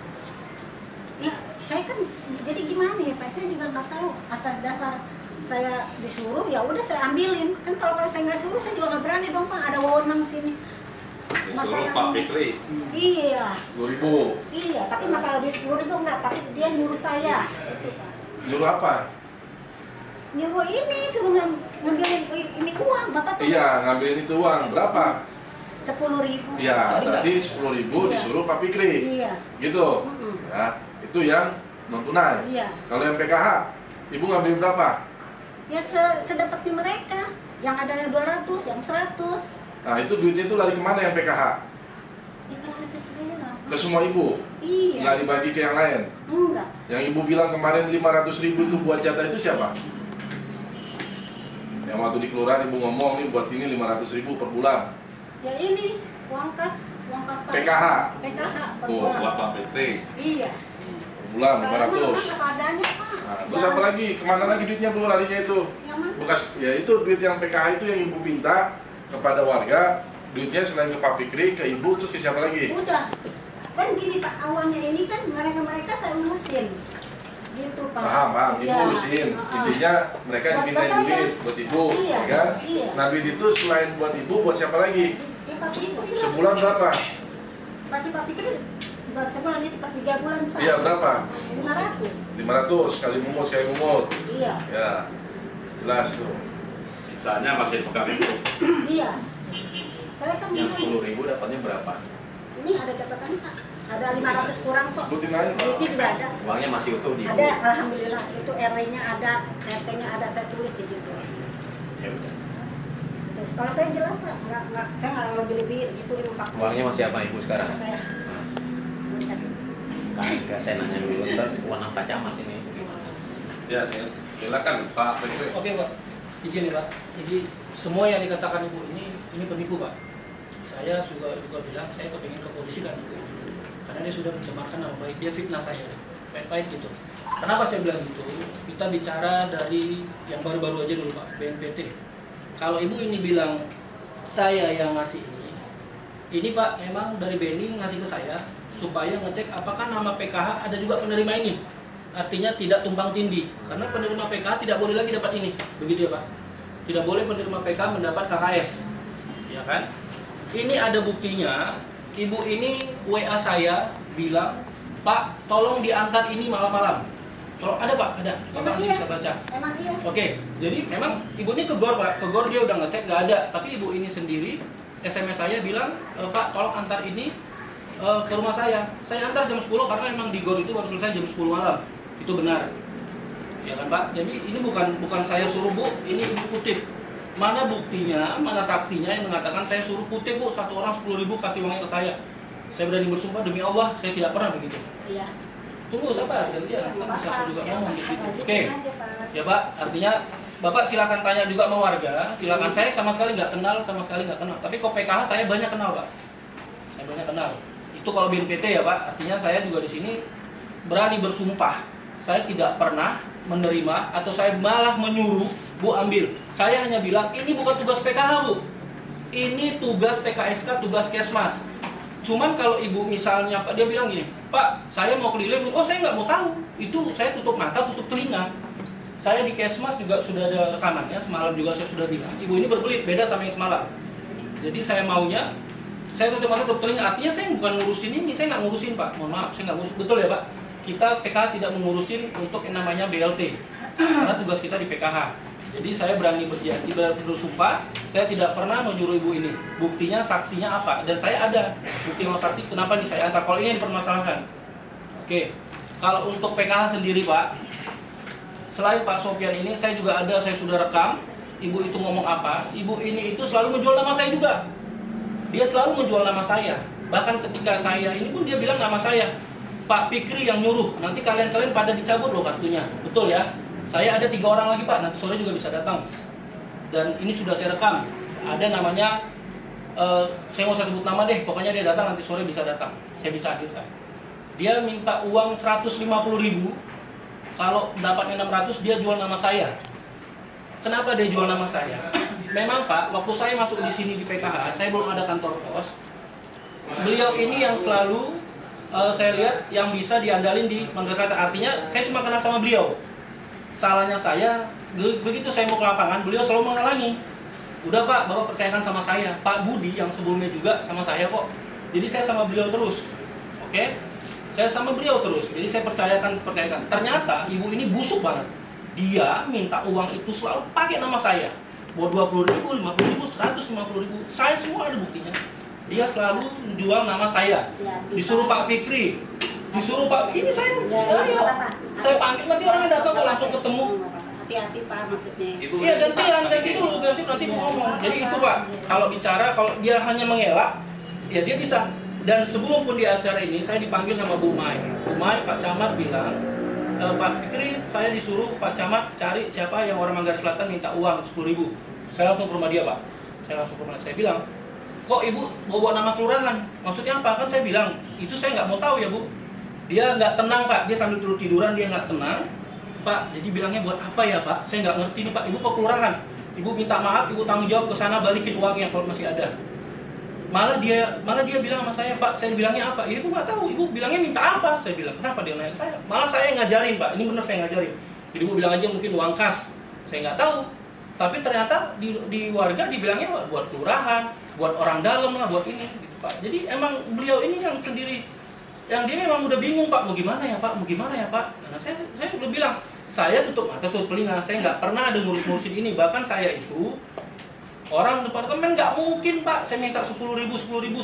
Speaker 4: Ya saya kan jadi gimana ya Pak? Saya juga nggak tahu atas dasar saya disuruh ya udah saya ambilin. Kan kalau saya nggak suruh saya juga nggak berani dong Pak, ada wewenang sini.
Speaker 1: Suruh Pak Fikri.
Speaker 4: Iya.
Speaker 2: 10.000.
Speaker 4: Iya, tapi masalah di 10.000 enggak, tapi dia nyuruh saya. Gitu, Pak.
Speaker 2: Nyuruh apa?
Speaker 4: Nyuruh ini suruh ngambilin ini uang, Bapak tuh.
Speaker 2: Iya, ngambilin itu uang berapa?
Speaker 4: 10.000.
Speaker 2: Iya, berarti 10.000 disuruh Pak Fikri.
Speaker 4: Iya.
Speaker 2: Gitu. Ya, itu yang non tunai.
Speaker 4: Iya.
Speaker 2: Kalau yang PKH, ibu ngambil berapa?
Speaker 4: Ya sedapatnya mereka. Yang ada yang 200, yang 100.
Speaker 2: Nah, itu duitnya itu lari kemana yang PKH?
Speaker 4: Ya lari ke saya lah.
Speaker 2: Ke semua ibu?
Speaker 4: Iya.
Speaker 2: Nggak dibagi ke yang lain?
Speaker 4: Enggak.
Speaker 2: Yang ibu bilang kemarin 500.000 itu buat jatah itu siapa? Yang waktu di kelurahan ibu ngomong nih buat ini 500.000 per bulan.
Speaker 4: Ya ini uang kas Pak.
Speaker 2: PKH.
Speaker 4: PKH per
Speaker 1: Tuh,
Speaker 4: bulan.
Speaker 1: buat Pak Fikri.
Speaker 4: Iya.
Speaker 2: Per bulan 500.
Speaker 4: Saya adanya Pak.
Speaker 2: Nah, terus apa lagi? Kemana lagi duitnya bu larinya itu?
Speaker 4: Yang mana?
Speaker 2: Bekas, ya itu duit yang PKH itu yang ibu minta kepada warga. Duitnya selain ke Pak Fikri, ke ibu, terus ke siapa lagi?
Speaker 4: Udah. Kan gini Pak, awalnya ini kan mereka saya urusin. Gitu Pak.
Speaker 2: Paham, ibu
Speaker 4: Iya.
Speaker 2: urusin. Intinya mereka
Speaker 4: Buat
Speaker 2: dimintain
Speaker 4: saya.
Speaker 2: duit buat ibu,
Speaker 4: Iya,
Speaker 2: ya kan?
Speaker 4: iya.
Speaker 2: Nah duit itu selain buat ibu, buat siapa lagi?
Speaker 4: Ya, Pak Fikri lah.
Speaker 2: Sebulan berapa?
Speaker 4: Pasti Pak Fikri buat sebulan itu per 3 bulan Pak.
Speaker 2: Iya berapa?
Speaker 4: 500.
Speaker 2: 500 sekali mumut.
Speaker 4: Iya.
Speaker 2: Ya, jelas tuh.
Speaker 1: Sisanya masih pegang itu.
Speaker 4: Iya. Saya kan
Speaker 9: Yang
Speaker 4: bilang,
Speaker 9: 10.000 dapatnya berapa?
Speaker 4: ini ada catatannya Pak. Ada 500 kurang kok.
Speaker 2: Sebutin aja.
Speaker 4: Duitnya juga ada.
Speaker 9: Uangnya masih utuh di
Speaker 4: Ada, alhamdulillah. Itu RW-nya ada, RT-nya ada, saya tulis di situ.
Speaker 9: Ya udah.
Speaker 4: Terus kalau saya jelas Pak, saya nggak lebih-lebih itu 5 faktor.
Speaker 9: Uangnya masih apa ibu sekarang?
Speaker 4: Saya
Speaker 9: Nah,
Speaker 4: mau dikasih.
Speaker 9: kagak saya nanya dulu ntar uang Pak Camat ini gimana?
Speaker 1: Ya, silakan Pak Fikri.
Speaker 10: Oke Pak, izin ya Pak. Jadi semua yang dikatakan Ibu ini penipu Pak. Saya juga bilang saya kepingin ke polisi kan Ibu. Karena dia sudah mencemarkan nama baik, dia fitnah saya. Baik-baik gitu. Kenapa saya bilang gitu? Kita bicara dari yang baru-baru aja dulu Pak, BNPT. Kalau Ibu ini bilang saya yang ngasih ini Pak memang dari BNI ngasih ke saya supaya ngecek apakah nama PKH ada juga penerima ini. Artinya tidak tumpang tindih. Karena penerima PKH tidak boleh lagi dapat ini. Begitu ya Pak? Tidak boleh penerima PKH mendapat KKS. Ya kan? Ini ada buktinya. Ibu ini WA saya bilang, Pak, tolong diantar ini malam-malam. Kalau ada Pak, ada. Bapak nanti bisa baca.
Speaker 4: Emang iya.
Speaker 10: Oke, jadi memang ibu ini ke GOR Pak. Ke GOR dia udah ngecek nggak ada. Tapi ibu ini sendiri SMS saya bilang, Pak, tolong antar ini ke rumah saya. Saya antar jam 10 karena memang di GOR itu baru selesai jam 10 malam. Itu benar. Ya kan Pak? Jadi ini bukan saya suruh Bu, ini ibu kutip. Mana buktinya, mana saksinya yang mengatakan saya suruh kutip Bu, satu orang 10.000 kasih uangnya ke saya. Saya berani bersumpah demi Allah, saya tidak pernah begitu.
Speaker 4: Iya.
Speaker 10: Tunggu sabar, gantian. Kan bisa aku juga ngomong gitu. Oke.
Speaker 4: Aja, Pak.
Speaker 10: Ya Pak, artinya Bapak silakan tanya juga sama warga. Silakan, saya sama sekali nggak kenal, Tapi kok PKH saya banyak kenal Pak. Saya banyak kenal. Itu kalau BNPT ya Pak, artinya saya juga di sini berani bersumpah. Saya tidak pernah menerima atau saya malah menyuruh Bu ambil. Saya hanya bilang ini bukan tugas PKH Bu. Ini tugas TKSK, tugas Kesmas. Cuman kalau ibu misalnya Pak dia bilang gini, Pak saya mau keliling, oh saya nggak mau tahu. Itu saya tutup mata, tutup telinga. Saya di Kesmas juga sudah ada rekamannya, semalam juga saya sudah bilang, ibu ini berbelit, beda sama yang semalam. Jadi saya maunya, saya tutup masuk ke telinga, artinya saya bukan ngurusin ini, saya nggak ngurusin Pak, mohon maaf, saya nggak ngurus, betul ya Pak? Kita PKH tidak mengurusin untuk yang namanya BLT, karena tugas kita di PKH. Jadi saya berani bersumpah, saya tidak pernah menyuruh ibu ini. Buktinya, saksinya apa? Dan saya ada bukti mau saksi, kenapa nih saya antar, kalau ini yang dipermasalahkan. Oke, kalau untuk PKH sendiri Pak, selain Pak Sofyan ini, saya juga ada, saya sudah rekam, ibu itu ngomong apa, ibu ini itu selalu menjual nama saya juga. Dia selalu menjual nama saya. Bahkan ketika saya ini pun dia bilang nama saya, Pak Fikri yang nyuruh, nanti kalian pada dicabut loh kartunya. Betul ya? Saya ada 3 orang lagi Pak, nanti sore juga bisa datang. Dan ini sudah saya rekam. Ada namanya, saya nggak usah sebut nama deh, pokoknya dia datang nanti sore bisa datang. Saya bisa hadirkan. Dia minta uang 150.000, kalau dapatnya 600 dia jual nama saya. Kenapa dia jual nama saya? Memang Pak, waktu saya masuk di sini di PKH, saya belum ada kantor pos. Beliau ini yang selalu saya lihat yang bisa diandalin di Mangga Selatan. Artinya saya cuma kenal sama beliau. Salahnya saya, begitu saya mau ke lapangan, beliau selalu menghalangi. Udah Pak, Bapak percayakan sama saya. Pak Budi yang sebelumnya juga sama saya kok. Jadi saya sama beliau terus. Oke? Saya sama beliau terus. Jadi saya percayakan. Ternyata ibu ini busuk banget. Dia minta uang itu selalu pakai nama saya. Mau 20.000, 50.000, 150.000. Saya semua ada buktinya. Dia selalu menjual nama saya. Disuruh Pak Fikri. Disuruh Pak, ini saya. Ayo. Saya panggil, nanti orangnya datang kok langsung ketemu.
Speaker 4: Hati-hati Pak, maksudnya.
Speaker 10: Iya gantian, kayak gitu, nanti ngomong. Jadi itu Pak, kalau bicara, kalau dia hanya mengelak, ya dia bisa. Dan sebelum pun di acara ini, saya dipanggil sama Bu Mai. Bu Mai, Pak Camat bilang, Pak Fikri, saya disuruh Pak Camat cari siapa yang orang Manggarai Selatan minta uang 10.000. Saya langsung ke rumah dia Pak. Saya bilang, kok Ibu bawa nama kelurahan? Maksudnya apa? Kan saya bilang, itu saya nggak mau tahu ya Bu. Dia nggak tenang Pak, dia sambil tiduran, dia nggak tenang. Pak, jadi bilangnya buat apa ya Pak? Saya nggak ngerti nih Pak, Ibu ke kelurahan. Ibu minta maaf, Ibu tanggung jawab ke sana, balikin uangnya kalau masih ada. Malah dia bilang sama saya, Pak, saya bilangnya apa? Ya, Ibu nggak tahu, Ibu bilangnya minta apa? Saya bilang, kenapa dia nanya saya? Malah saya ngajarin Pak, ini benar saya ngajarin. Jadi Ibu bilang aja mungkin uang kas, saya nggak tahu. Tapi ternyata di warga dibilangnya buat kelurahan, buat orang dalam lah, buat ini, gitu Pak. Jadi emang beliau ini yang sendiri, yang dia memang udah bingung Pak, mau gimana ya Pak, mau gimana ya Pak. Karena saya udah bilang, saya tutup mata, tutup telinga, saya nggak pernah ada ngurus-ngurusin ini. Bahkan saya itu orang departemen nggak mungkin Pak, saya minta 10.000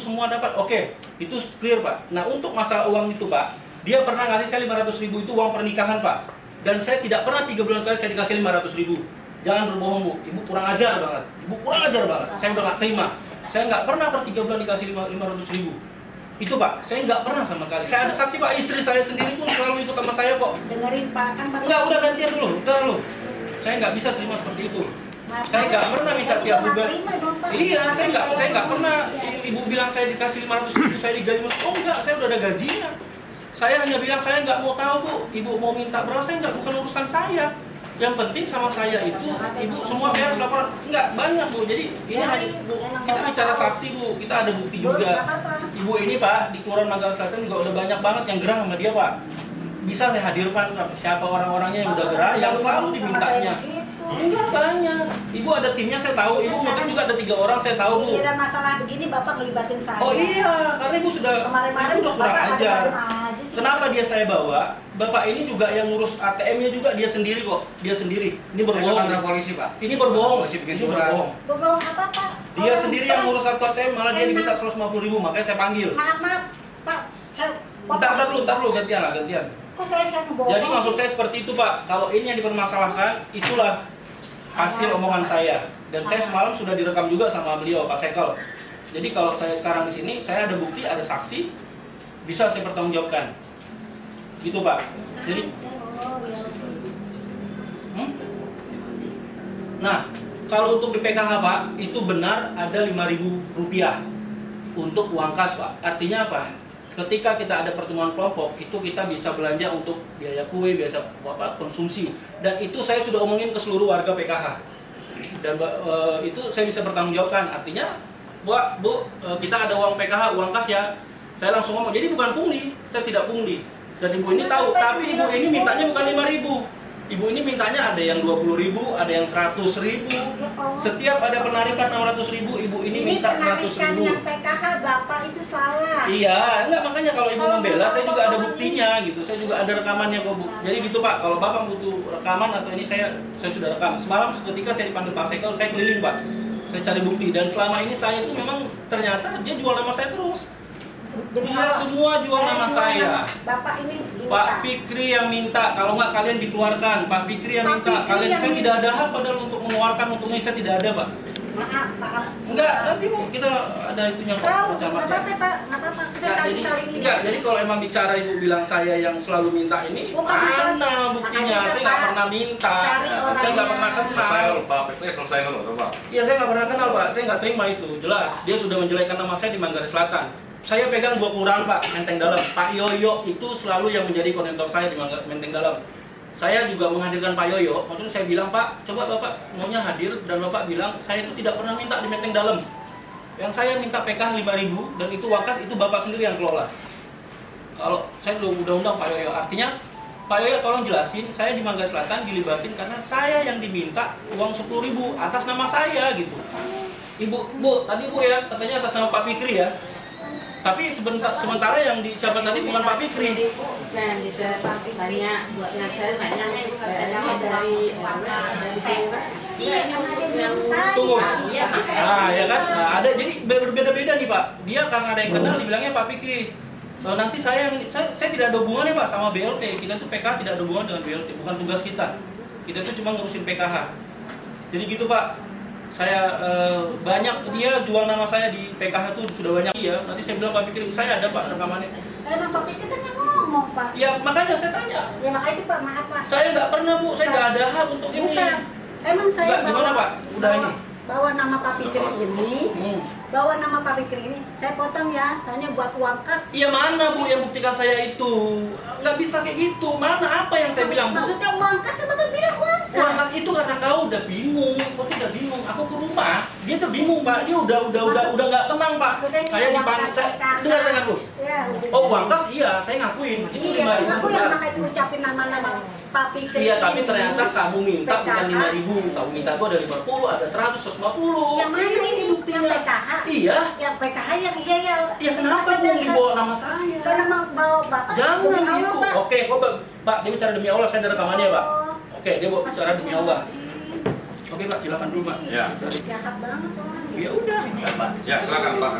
Speaker 10: semua dapat. Oke, itu clear Pak. Nah untuk masalah uang itu Pak, dia pernah ngasih saya 500.000 itu uang pernikahan Pak. Dan saya tidak pernah 3 bulan sekali saya dikasih 500.000. Jangan berbohong Bu, Ibu kurang ajar banget. Ibu kurang ajar banget, saya udah nggak terima. Saya nggak pernah per 3 bulan dikasih 500.000. Itu Pak, saya nggak pernah sama kali. Saya ada saksi Pak, istri saya sendiri pun selalu ikut sama saya kok.
Speaker 4: Dengerin Pak, kan Pak.
Speaker 10: Enggak, udah gantian dulu, Saya nggak bisa terima seperti itu. Saya nggak pernah minta tiap bulan. Iya, saya nggak pernah. Ibu bilang saya dikasih 500.000, saya digaji. Oh enggak, saya udah ada gajinya. Saya hanya bilang saya nggak mau tahu Bu. Ibu mau minta berapa, saya nggak, bukan urusan saya. Yang penting sama saya itu, Ibu semua beres laporan. Enggak, banyak Bu. Jadi ini hanya kita bicara saksi Bu, kita ada bukti juga. Ibu ini Pak, di Kelurahan Manggarai Selatan juga udah banyak banget yang gerah sama dia Pak. Bisa saya hadirkan siapa orang-orangnya yang udah gerah, yang selalu dimintanya. Enggak banyak. Ibu ada timnya saya tahu. Ibu mungkin juga ada 3 orang saya tahu Bu.
Speaker 4: Kira masalah begini Bapak ngelibatin saya.
Speaker 10: Oh iya, karena Ibu sudah
Speaker 4: kemarin-kemarin
Speaker 10: udah kurang ajar. Kenapa dia saya bawa? Bapak ini juga yang ngurus ATM-nya juga dia sendiri kok. Dia sendiri. Ini berbohong.
Speaker 3: Kantor polisi Pak.
Speaker 10: Ini berbohong.
Speaker 3: Polisi bikin
Speaker 10: Ini
Speaker 3: surat.
Speaker 4: Berbohong apa Pak?
Speaker 10: Dia sendiri yang ngurus kartu ATM, malah dia diminta 150.000, makanya saya panggil.
Speaker 4: Maaf Pak, saya
Speaker 10: Bentar dulu, gantian.
Speaker 4: Kok saya ngebohong?
Speaker 10: Jadi maksud saya seperti itu Pak. Kalau ini yang dipermasalahkan, itulah hasil omongan saya. Dan saya semalam sudah direkam juga sama beliau, Pak Sekel. Jadi kalau saya sekarang di sini, saya ada bukti, ada saksi, bisa saya pertanggungjawabkan. Gitu Pak. Jadi, Nah, kalau untuk di PKH Pak, itu benar ada Rp5.000 untuk uang kas Pak. Artinya apa? Ketika kita ada pertemuan kelompok, itu kita bisa belanja untuk biaya kue, biasa konsumsi. Dan itu saya sudah omongin ke seluruh warga PKH. Dan itu saya bisa bertanggungjawabkan. Artinya, Bu, kita ada uang PKH, uang kas ya. Saya langsung ngomong, jadi bukan pungli, saya tidak pungli. Dan ibu ini tahu, tapi ibu ini mintanya bukan 5.000. Ibu ini mintanya ada yang 20.000, ada yang 100.000. Setiap ada penarikan 600.000, ibu ini minta 100.000.
Speaker 4: Yang PKH Bapak itu salah.
Speaker 10: Iya, enggak, makanya kalau ibu membela, saya juga ada buktinya gitu. Saya juga ada rekamannya kok, Bu. Jadi gitu Pak, kalau Bapak butuh rekaman atau ini saya sudah rekam. Semalam ketika saya dipanggil Pak Sekel, saya keliling Pak. Saya cari bukti dan selama ini saya itu memang ternyata dia jual nama saya terus. Dia semua jual nama saya.
Speaker 4: Bapak ini
Speaker 10: Pak Fikri yang minta, kalau nggak kalian dikeluarkan. Pak Fikri yang minta, kalian saya tidak ada hak padahal untuk mengeluarkan, untungnya saya tidak ada Pak.
Speaker 4: Maaf.
Speaker 10: Enggak, nanti Bu, kita ada itunya Pak.
Speaker 4: Nggak apa-apa, kita saling ini.
Speaker 10: Enggak, jadi kalau emang bicara ibu bilang saya yang selalu minta ini, mana buktinya? Saya nggak pernah minta, saya nggak pernah kenal.
Speaker 1: Pak Fikri selesai dulu, Pak.
Speaker 10: Iya, saya nggak pernah kenal Pak, saya nggak terima itu, jelas. Dia sudah menjelekkan nama saya di Manggarai Selatan. Saya pegang 2 kelurahan Pak, Menteng Dalam. Pak Yoyo itu selalu yang menjadi koordinator saya di Menteng Dalam. Saya juga menghadirkan Pak Yoyo, maksudnya saya bilang Pak, coba Bapak maunya hadir dan Bapak bilang saya itu tidak pernah minta di Menteng Dalam. Yang saya minta PK 5.000 dan itu wakas itu Bapak sendiri yang kelola. Kalau saya udah undang Pak Yoyo, artinya Pak Yoyo tolong jelasin, saya di Manggarai Selatan dilibatin karena saya yang diminta uang 10.000 atas nama saya gitu. Bu, tadi Bu ya, katanya atas nama Pak Fikri ya. Tapi sementara yang siapa tadi bukan Pak Fikri.
Speaker 4: Dan bisa banyak buat yang saya banyak dari
Speaker 10: Tunggu. Nah, ya kan? Nah, ada jadi berbeda-beda nih Pak. Dia karena ada yang kenal dibilangnya Pak Fikri. So, nanti saya tidak ada hubungannya Pak sama BLT. Kita tuh PKH tidak ada hubungan dengan BLT, bukan tugas kita. Kita tuh cuma ngurusin PKH. Jadi gitu Pak. Saya banyak dia jual nama saya di PKH tuh sudah banyak. Iya, nanti saya bilang Pak Fikri, saya ada Pak rekamannya.
Speaker 4: Pak Fikri kan yang ngomong Pak.
Speaker 10: Ya makanya saya tanya.
Speaker 4: Ya makanya itu Pak, maaf Pak.
Speaker 10: Saya nggak pernah Bu, saya nggak ada hak untuk ini.
Speaker 4: Bukan. Emang saya
Speaker 10: gimana Pak? Udah ini.
Speaker 4: Bawa nama Pak Fikri ini. Bawa nama Pak Fikri ini, saya potong ya, soalnya buat uang kas.
Speaker 10: Iya mana Bu yang buktikan saya itu? Nggak bisa kayak gitu. Mana apa yang saya bilang Bu?
Speaker 4: Maksudnya uang kas, Bapak bilang uang kas.
Speaker 10: Uang kas itu karena kau udah bingung, kau udah bingung. Aku ke rumah, dia udah bingung Pak. Dia udah nggak tenang Pak. Saya dipanggil, dengar Bu. Oh uang kas iya, saya ngakuin.
Speaker 4: Iya, aku yang makanya itu ucapin nama-nama Pak Fikri.
Speaker 10: Iya, tapi ternyata kamu minta bukan 5.000, kamu minta gua ada 50, ada 100, 150.
Speaker 4: Yang mana ini buktinya PKH?
Speaker 10: Iya.
Speaker 4: Yang PKH yang iya ya.
Speaker 10: Iya kenapa Bu dibawa nama saya?
Speaker 4: Karena mau bawa Bapak.
Speaker 10: Jangan gitu. Oke, kok Pak dia bicara demi Allah, saya ada rekamannya Pak. Oke, dia mau bicara demi Allah. Oke Pak, silakan dulu Pak.
Speaker 1: Ya.
Speaker 4: Jahat banget orang.
Speaker 10: Ya udah.
Speaker 9: Ya, Pak.
Speaker 1: Ya, silakan Pak.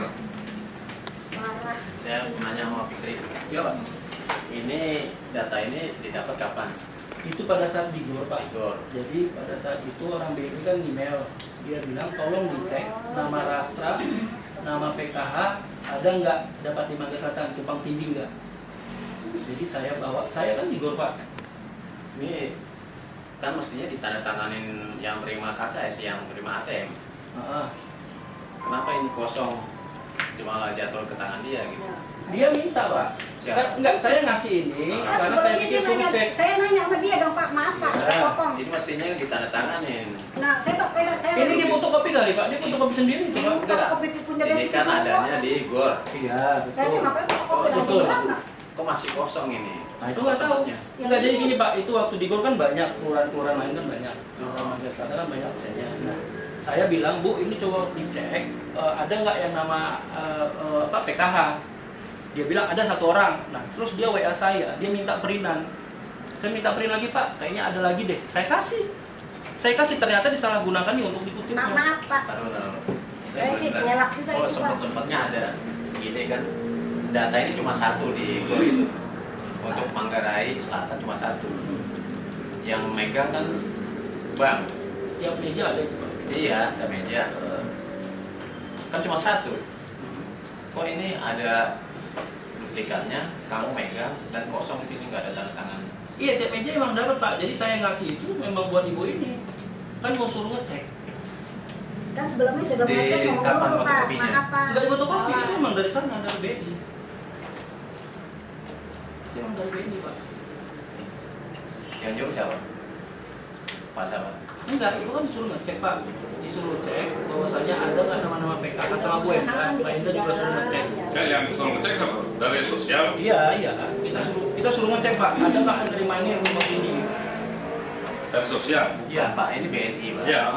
Speaker 4: Marah.
Speaker 9: Saya nanya sama Fikri.
Speaker 10: Ya Pak.
Speaker 9: Ini data ini didapat kapan?
Speaker 10: Itu pada saat di GOR Pak.
Speaker 9: GOR.
Speaker 10: Jadi pada saat itu orang BNI kan email, dia bilang tolong dicek nama Rastra, nama PKH ada nggak dapat di Manggarai Selatan, tumpang tindih nggak. Jadi saya kan di GOR Pak.
Speaker 9: Ini kan mestinya ditandatanganin yang terima KKS, yang terima ATM. Kenapa ini kosong? Cuma jatuh ke tangan dia gitu.
Speaker 10: Dia minta Pak. Enggak, saya ngasih ini karena saya pikir suruh cek.
Speaker 4: Saya nanya sama dia dong Pak, maaf Pak, saya potong.
Speaker 9: Ini mestinya ditandatanganin.
Speaker 4: Nah, saya
Speaker 10: ini dia fotokopi kali Pak, dia fotokopi sendiri itu Pak.
Speaker 4: Fotokopi punya
Speaker 9: ini kan adanya di GOR.
Speaker 10: Iya,
Speaker 4: saya
Speaker 10: betul.
Speaker 4: ngapain fotokopi
Speaker 10: Betul.
Speaker 9: Kok masih kosong ini?
Speaker 10: Nah itu nggak tahu. Enggak, jadi gini Pak, itu waktu di GOR kan banyak, kelurahan lain kan banyak. Kelurahan Manggarai Selatan kan banyak saya. Nah, saya bilang Bu, ini coba dicek ada nggak yang nama PKH. Dia bilang ada 1 orang. Nah, terus dia WA saya, dia minta perinan. Saya minta perin lagi Pak, kayaknya ada lagi deh. Saya kasih ternyata disalahgunakan nih untuk dikutip.
Speaker 4: Maaf Pak. Saya sih ngelak juga
Speaker 9: itu. Oh,
Speaker 4: Pak.
Speaker 9: sempatnya ada gini kan. Data ini cuma 1 di GOR itu. Untuk Manggarai Selatan cuma 1. Yang megang kan Bang.
Speaker 10: Yang meja ada itu Pak.
Speaker 9: Iya, ada meja. Kan cuma 1. Kok ini ada duplikatnya, kamu megang dan kosong di sini nggak ada tanda tangan.
Speaker 10: Iya, tiap meja emang dapat Pak. Jadi saya ngasih itu memang buat ibu ini. Kan mau suruh ngecek.
Speaker 4: Kan sebelumnya saya belum ngecek ngomong
Speaker 9: kapan
Speaker 4: dulu Pak,
Speaker 9: fotokopinya?
Speaker 4: maaf Pak.
Speaker 10: Enggak fotokopi, itu memang dari sana dari BNI. Itu emang dari BNI Pak.
Speaker 9: Yang nyuruh siapa? Pak siapa?
Speaker 10: Enggak, itu kan disuruh ngecek Pak. Disuruh cek bahwasanya ada nggak nama-nama PKK sama Bu Hendra. Pak Hendra juga suruh ngecek.
Speaker 1: Ya, yang suruh ngecek apa? Dari sosial?
Speaker 10: Iya. Kita suruh ngecek Pak. Ada nggak yang terima ini untuk ini?
Speaker 1: Dari sosial?
Speaker 9: Iya Pak, ini BNI Pak.
Speaker 1: Iya,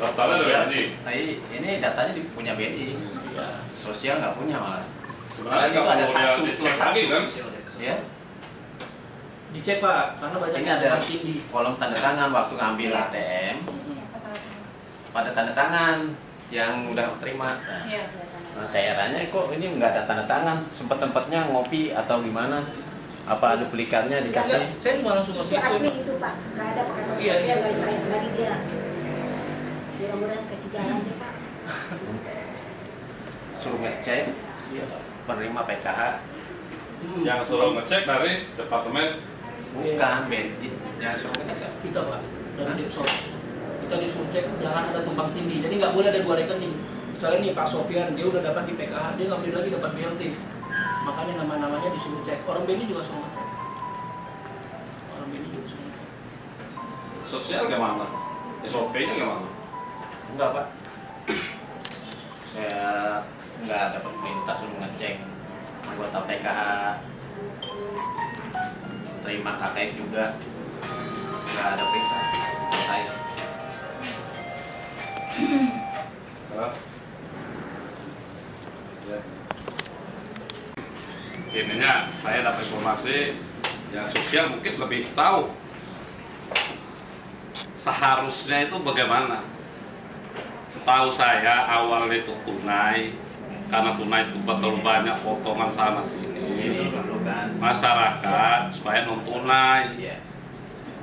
Speaker 1: daftarnya dari BNI.
Speaker 9: Nah, ini datanya punya BNI.
Speaker 10: Iya.
Speaker 9: Sosial nggak punya malah.
Speaker 1: Sebenarnya
Speaker 9: itu ada satu,
Speaker 1: dicek lagi kan?
Speaker 9: Ya.
Speaker 10: Dicek Pak, karena banyak
Speaker 9: Ini ada
Speaker 10: yang tinggi.
Speaker 9: kolom tanda tangan waktu ngambil ATM. Pada tanda tangan yang udah terima. Nah, saya herannya kok ini nggak ada tanda tangan. Sempet-sempetnya ngopi atau gimana? Apa duplikannya dikasih?
Speaker 10: Saya cuma langsung
Speaker 4: Si
Speaker 10: kasih
Speaker 4: asli
Speaker 10: itu.
Speaker 4: itu Pak, nggak ada pakai nomor.
Speaker 10: Iya,
Speaker 4: Dia nggak saya dari dia. Mudah-mudahan kasih jalan deh Pak.
Speaker 9: Suruh ngecek
Speaker 10: Iya Pak.
Speaker 9: penerima PKH.
Speaker 1: Yang suruh ngecek dari departemen.
Speaker 9: Bukan BNI. Yang suruh ngecek siapa?
Speaker 10: Kita Pak, dari Dipsos. Kita disuruh cek jangan ada tumpang tindih. Jadi nggak boleh ada 2 rekening. Misalnya nih Pak Sofian, dia udah dapat di PKH, dia nggak boleh lagi dapat BLT. Makanya nama-namanya disuruh cek. Orang BNI juga suruh ngecek. Orang BNI juga suruh ngecek.
Speaker 1: Sosial gimana? SOP-nya gimana?
Speaker 9: Enggak Pak. Saya nggak dapat perintah suruh ngecek anggota PKH. Terima KKS juga. Nggak ada perintah. Saya.
Speaker 1: Ya. Ininya saya dapat informasi yang sosial mungkin lebih tahu seharusnya itu bagaimana. Setahu saya awalnya itu tunai, karena tunai itu terlalu banyak potongan sana sini. Masyarakat supaya non tunai.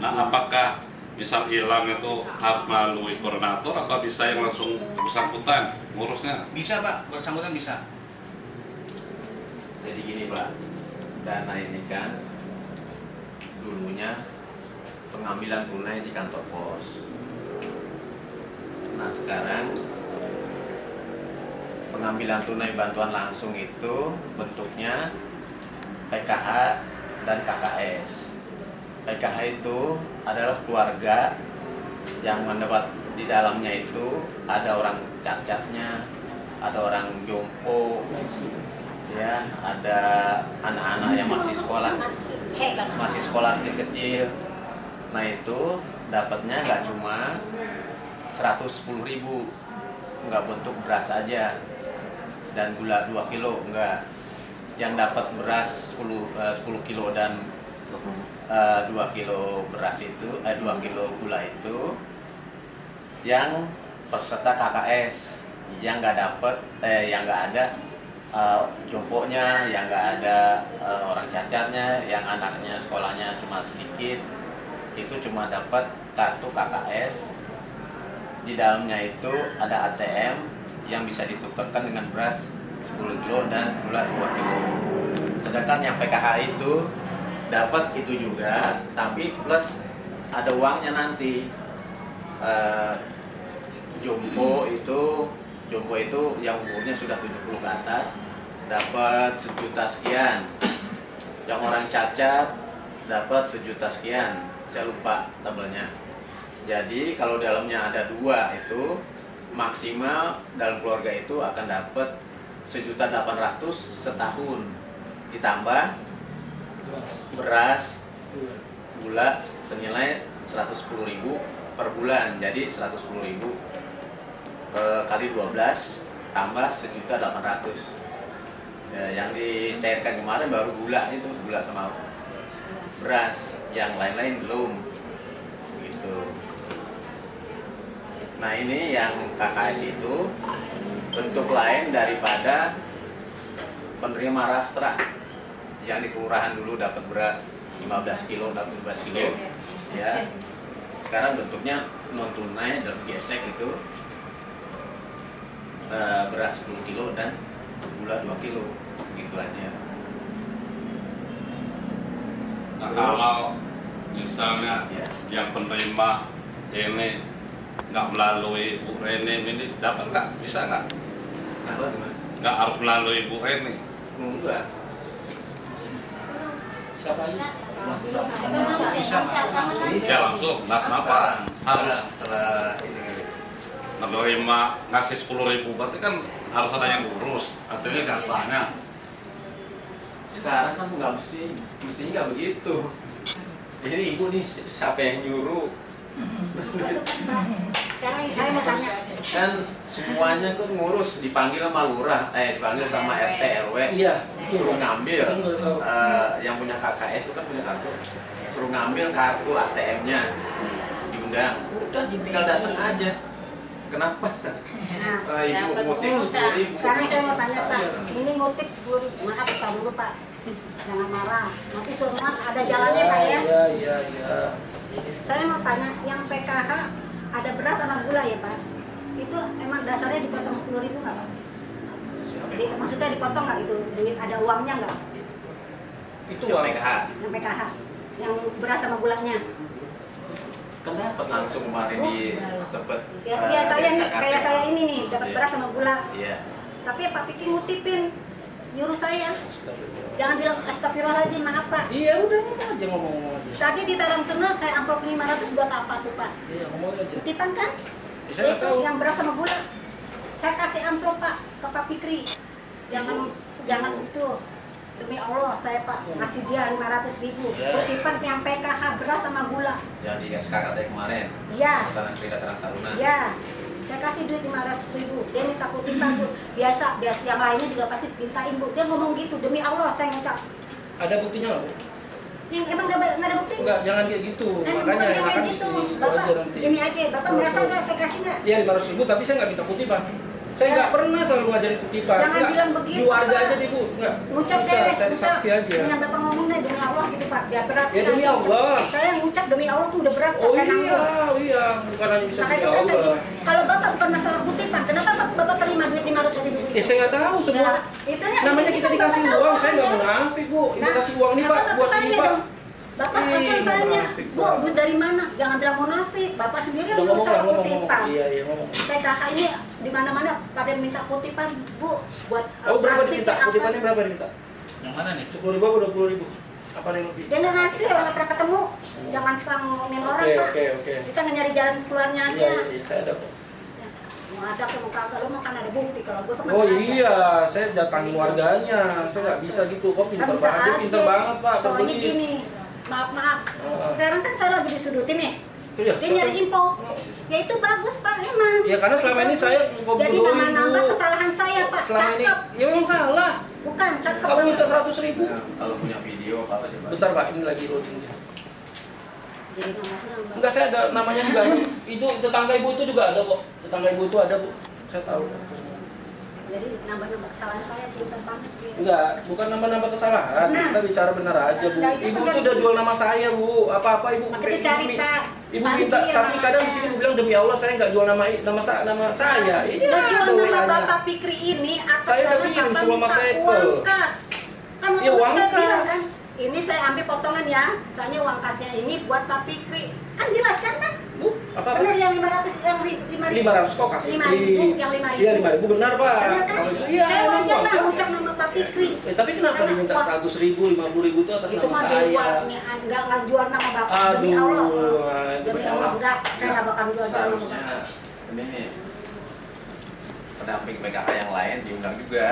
Speaker 1: Nah, apakah misal hilang itu harus melalui koordinator apa bisa yang langsung bersangkutan ngurusnya?
Speaker 11: Bisa Pak, bersangkutan bisa.
Speaker 9: Jadi gini Pak, dana ini kan dulunya pengambilan tunai di kantor pos. Nah sekarang pengambilan tunai bantuan langsung itu bentuknya PKH dan KKS. PKH itu adalah keluarga yang mendapat di dalamnya itu ada orang cacatnya, ada orang jompo, ya, ada anak-anak yang masih sekolah kecil-kecil. Nah itu dapatnya nggak cuma 110.000, nggak bentuk beras aja dan gula 2 kilo, enggak. Yang dapat beras 10 kilo dan 2 kilo beras itu 2 kilo gula itu yang peserta KKS, yang nggak dapat yang nggak ada jomponya, yang nggak ada orang cacatnya, yang anaknya sekolahnya cuma sedikit, itu cuma dapat kartu KKS. Di dalamnya itu ada ATM yang bisa ditukarkan dengan beras 10 kilo dan gula 2 kilo. Sedangkan yang PKH itu dapat itu juga, tapi plus ada uangnya nanti. Jompo itu yang umurnya sudah 70 ke atas dapat 1 juta sekian. Yang orang cacat dapat 1 juta sekian. Saya lupa tabelnya. Jadi kalau dalamnya ada 2 itu maksimal dalam keluarga itu akan dapat 1.800.000 setahun, ditambah beras gula senilai 110.000 per bulan. Jadi 110.000 kali 12 tambah 1.800.000. Ya, yang dicairkan kemarin baru gula sama beras, yang lain-lain belum gitu. Nah ini yang KKS itu bentuk lain daripada penerima rastra yang di kelurahan dulu dapat beras 15 kilo, dapat 15 kilo ya. Sekarang bentuknya non tunai dalam gesek itu beras 10 kilo dan gula 2 kilo gitu aja.
Speaker 1: Nah kalau misalnya yang penerima ini nggak melalui Bu Reni ini dapat nggak? Bisa nggak? Nggak harus melalui Bu Reni?
Speaker 9: Enggak.
Speaker 10: Siapa aja?
Speaker 1: Bisa langsung. Nah kenapa harus
Speaker 8: setelah ini
Speaker 1: menerima ngasih 10.000? Berarti kan harus ada yang ngurus. Artinya jasanya.
Speaker 9: Sekarang kan mestinya nggak begitu. Jadi ibu nih siapa yang nyuruh
Speaker 4: Sekarang saya mau tanya.
Speaker 9: Kan semuanya kan ngurus, dipanggil sama lurah, dipanggil sama RT RW,
Speaker 10: Iya.
Speaker 9: suruh ngambil. Yang punya KKS itu kan punya kartu, suruh ngambil kartu ATM-nya, diundang. Udah tinggal datang aja. Kenapa?
Speaker 4: Nah,
Speaker 9: Ibu ngutip 10.000.
Speaker 4: sekarang saya mau tanya Pak, ini ngutip 10.000, maaf Pak dulu Pak, jangan marah. Nanti semua ada jalannya Pak ya.
Speaker 10: Iya.
Speaker 4: Saya mau tanya, yang PKH ada beras sama gula ya Pak? Itu emang dasarnya dipotong 10.000 nggak Pak? Jadi maksudnya dipotong nggak itu duit, ada uangnya nggak?
Speaker 10: Itu
Speaker 9: Yang PKH.
Speaker 4: Yang PKH, yang beras sama gulanya.
Speaker 9: Kan dapat langsung kemarin di dapat.
Speaker 4: Ya saya nih, kayak saya ini nih dapat beras sama gula.
Speaker 9: Iya.
Speaker 4: Tapi Pak Piki ngutipin, nyuruh saya. Jangan bilang astagfirullahaladzim, maaf Pak.
Speaker 10: Iya udah aja ngomong aja.
Speaker 4: Tadi di Tarang Tengah saya amplop 500 buat apa tuh Pak?
Speaker 10: Iya ngomong aja.
Speaker 4: Kutipan kan?
Speaker 10: Saya nggak
Speaker 4: Itu
Speaker 10: tahu.
Speaker 4: yang beras sama gula. Saya kasih amplop Pak ke Pak Fikri. Jangan itu. Demi Allah saya Pak kasih dia 500.000. Kutipan yang PKH beras sama gula.
Speaker 9: Yang di SKKT kemarin.
Speaker 4: Iya.
Speaker 9: Pesanan Krida Karang Taruna.
Speaker 4: Iya. Saya kasih duit 500.000. Dia minta kutipan tuh. Biasa yang lainnya juga pasti mintain Bu. Dia ngomong gitu, demi Allah saya ngucap.
Speaker 10: Ada buktinya nggak Bu?
Speaker 4: Yang emang nggak ada bukti?
Speaker 10: Enggak, jangan kayak gitu. Makanya
Speaker 4: bukan kayak
Speaker 10: enakan
Speaker 4: gitu.
Speaker 10: itu
Speaker 4: Bapak
Speaker 10: aja nanti.
Speaker 4: gini aja, Bapak merasa nggak saya kasih nggak?
Speaker 10: Iya 500.000 tapi saya nggak minta kutipan. Saya nggak pernah selalu ngajarin kutipan.
Speaker 4: Jangan
Speaker 10: Nggak,
Speaker 4: bilang begitu,
Speaker 10: di warga
Speaker 4: Pak.
Speaker 10: aja deh Bu. Nggak.
Speaker 4: Ngucap
Speaker 10: Bisa,
Speaker 4: deh,
Speaker 10: saya
Speaker 4: ngucap.
Speaker 10: saksi aja.
Speaker 4: Yang Bapak ngomong deh demi Allah gitu Pak. Biar berat.
Speaker 10: Ya demi Allah.
Speaker 4: Saya ngucap demi Allah tuh udah berat.
Speaker 10: Oh
Speaker 4: Pak, kayak
Speaker 10: iya,
Speaker 4: nanggung.
Speaker 10: iya. Bukan hanya bisa
Speaker 4: Makanya
Speaker 10: demi
Speaker 4: kan saya,
Speaker 10: Allah.
Speaker 4: kalau Bapak bukan masalah kutipan, kenapa Bapak terima duit 500.000 itu?
Speaker 10: Ya saya nggak tahu semua.
Speaker 4: Nah, itunya,
Speaker 10: Namanya
Speaker 4: itu
Speaker 10: kita
Speaker 4: kan
Speaker 10: dikasih
Speaker 4: Bapak
Speaker 10: uang,
Speaker 4: tahu
Speaker 10: saya nggak
Speaker 4: aja.
Speaker 10: munafik Bu. Ini
Speaker 4: Nah,
Speaker 10: kasih uang nih Pak,
Speaker 4: Bapak
Speaker 10: buat
Speaker 4: tanya
Speaker 10: ini Pak.
Speaker 4: dong. Bapak
Speaker 10: Ih,
Speaker 4: akan tanya,
Speaker 10: munafik,
Speaker 4: Bu,
Speaker 10: Pak.
Speaker 4: duit dari mana? Jangan bilang munafik. Bapak sendiri
Speaker 10: Udah
Speaker 4: yang
Speaker 10: ngomong
Speaker 4: masalah
Speaker 10: lah, ngomong.
Speaker 4: kutipan.
Speaker 10: Iya ngomong.
Speaker 4: PKH ini di mana-mana pada minta kutipan, Bu, buat
Speaker 10: Oh berapa
Speaker 4: plastik
Speaker 10: diminta?
Speaker 4: apa.
Speaker 10: Kutipannya berapa diminta?
Speaker 9: Yang mana nih?
Speaker 10: 10.000 atau 20.000? Apa yang lebih?
Speaker 4: Dia nggak ngasih, orang nggak pernah ketemu. Jangan suka ngomongin orang, Pak.
Speaker 10: Oke.
Speaker 4: Kita nggak nyari jalan keluarnya aja.
Speaker 10: Iya, saya ada kok.
Speaker 4: Ya, mau ada ke muka lo mau kan ada bukti kalau gue pernah.
Speaker 10: Oh iya, saya datangin warganya. Saya nggak bisa gitu. Kok pintar
Speaker 4: Bisa
Speaker 10: banget, dia
Speaker 4: aja.
Speaker 10: pintar banget Pak.
Speaker 4: Soalnya
Speaker 10: Begini.
Speaker 4: gini, maaf. Sekarang kan saya lagi disudutin nih.
Speaker 10: Iya,
Speaker 4: Dia nyari info. Ya itu bagus Pak, emang.
Speaker 10: Ya karena selama ini saya
Speaker 4: Jadi nambah kesalahan saya Pak.
Speaker 10: Selama ini,
Speaker 4: Cakep.
Speaker 10: ya memang salah.
Speaker 4: Bukan, cakep.
Speaker 10: Kamu minta 100.000.
Speaker 9: Nah, kalau punya video apa coba?
Speaker 10: Bentar Pak, ini lagi loadingnya.
Speaker 4: Jadi nomornya
Speaker 10: Enggak, saya ada namanya juga. Itu tetangga ibu itu juga ada kok. Tetangga ibu itu ada Bu. Saya tahu.
Speaker 4: Jadi nambah kesalahan saya pintar banget. Ya.
Speaker 10: Enggak, bukan nambah-nambah kesalahan.
Speaker 4: Nah.
Speaker 10: Kita bicara benar aja Bu.
Speaker 4: Nah, itu
Speaker 10: Ibu
Speaker 4: kan
Speaker 10: tuh udah jual nama saya Bu. Apa-apa Ibu.
Speaker 4: Makanya cari Pak.
Speaker 10: Ibu
Speaker 4: Panggil
Speaker 10: minta, tapi
Speaker 4: namanya.
Speaker 10: kadang di sini ibu bilang demi Allah saya nggak jual nama saya. Ini
Speaker 4: Udah
Speaker 10: ada
Speaker 4: jual nama
Speaker 10: WA-nya.
Speaker 4: Bapak Fikri ini atas
Speaker 10: Saya udah
Speaker 4: nama
Speaker 10: kirim
Speaker 4: Bapak
Speaker 10: semua
Speaker 4: minta
Speaker 10: Mas Eko.
Speaker 4: uang kas. Kan
Speaker 10: Iya,
Speaker 4: waktu
Speaker 10: uang
Speaker 4: saya
Speaker 10: kas.
Speaker 4: bilang kan, ini saya ambil potongan ya, soalnya uang kasnya ini buat Pak Fikri. Kan jelas kan?
Speaker 10: Bu, apa?
Speaker 4: Benar yang 500, yang 5.000.
Speaker 10: 500 kok kasih.
Speaker 4: 5.000, yang 5.000.
Speaker 10: Iya 5.000 benar Pak.
Speaker 4: Benar kan?
Speaker 10: Kalau itu iya.
Speaker 4: Saya
Speaker 10: emang
Speaker 4: wajar
Speaker 10: uang
Speaker 4: lah
Speaker 10: kas.
Speaker 4: ngucap nama Pak Fikri.
Speaker 10: Tapi kenapa
Speaker 4: Karena
Speaker 10: diminta
Speaker 4: uang-
Speaker 10: 100.000, 50.000 itu atas
Speaker 4: Itu
Speaker 10: nama
Speaker 4: mah di
Speaker 10: saya?
Speaker 4: luar, nggak jual nama Bapak demi Allah.
Speaker 10: Aduh,
Speaker 4: Demi Allah enggak, saya nggak bakal jual nama
Speaker 9: Seharusnya
Speaker 4: Bapak.
Speaker 9: ini pendamping PKH yang lain diundang juga.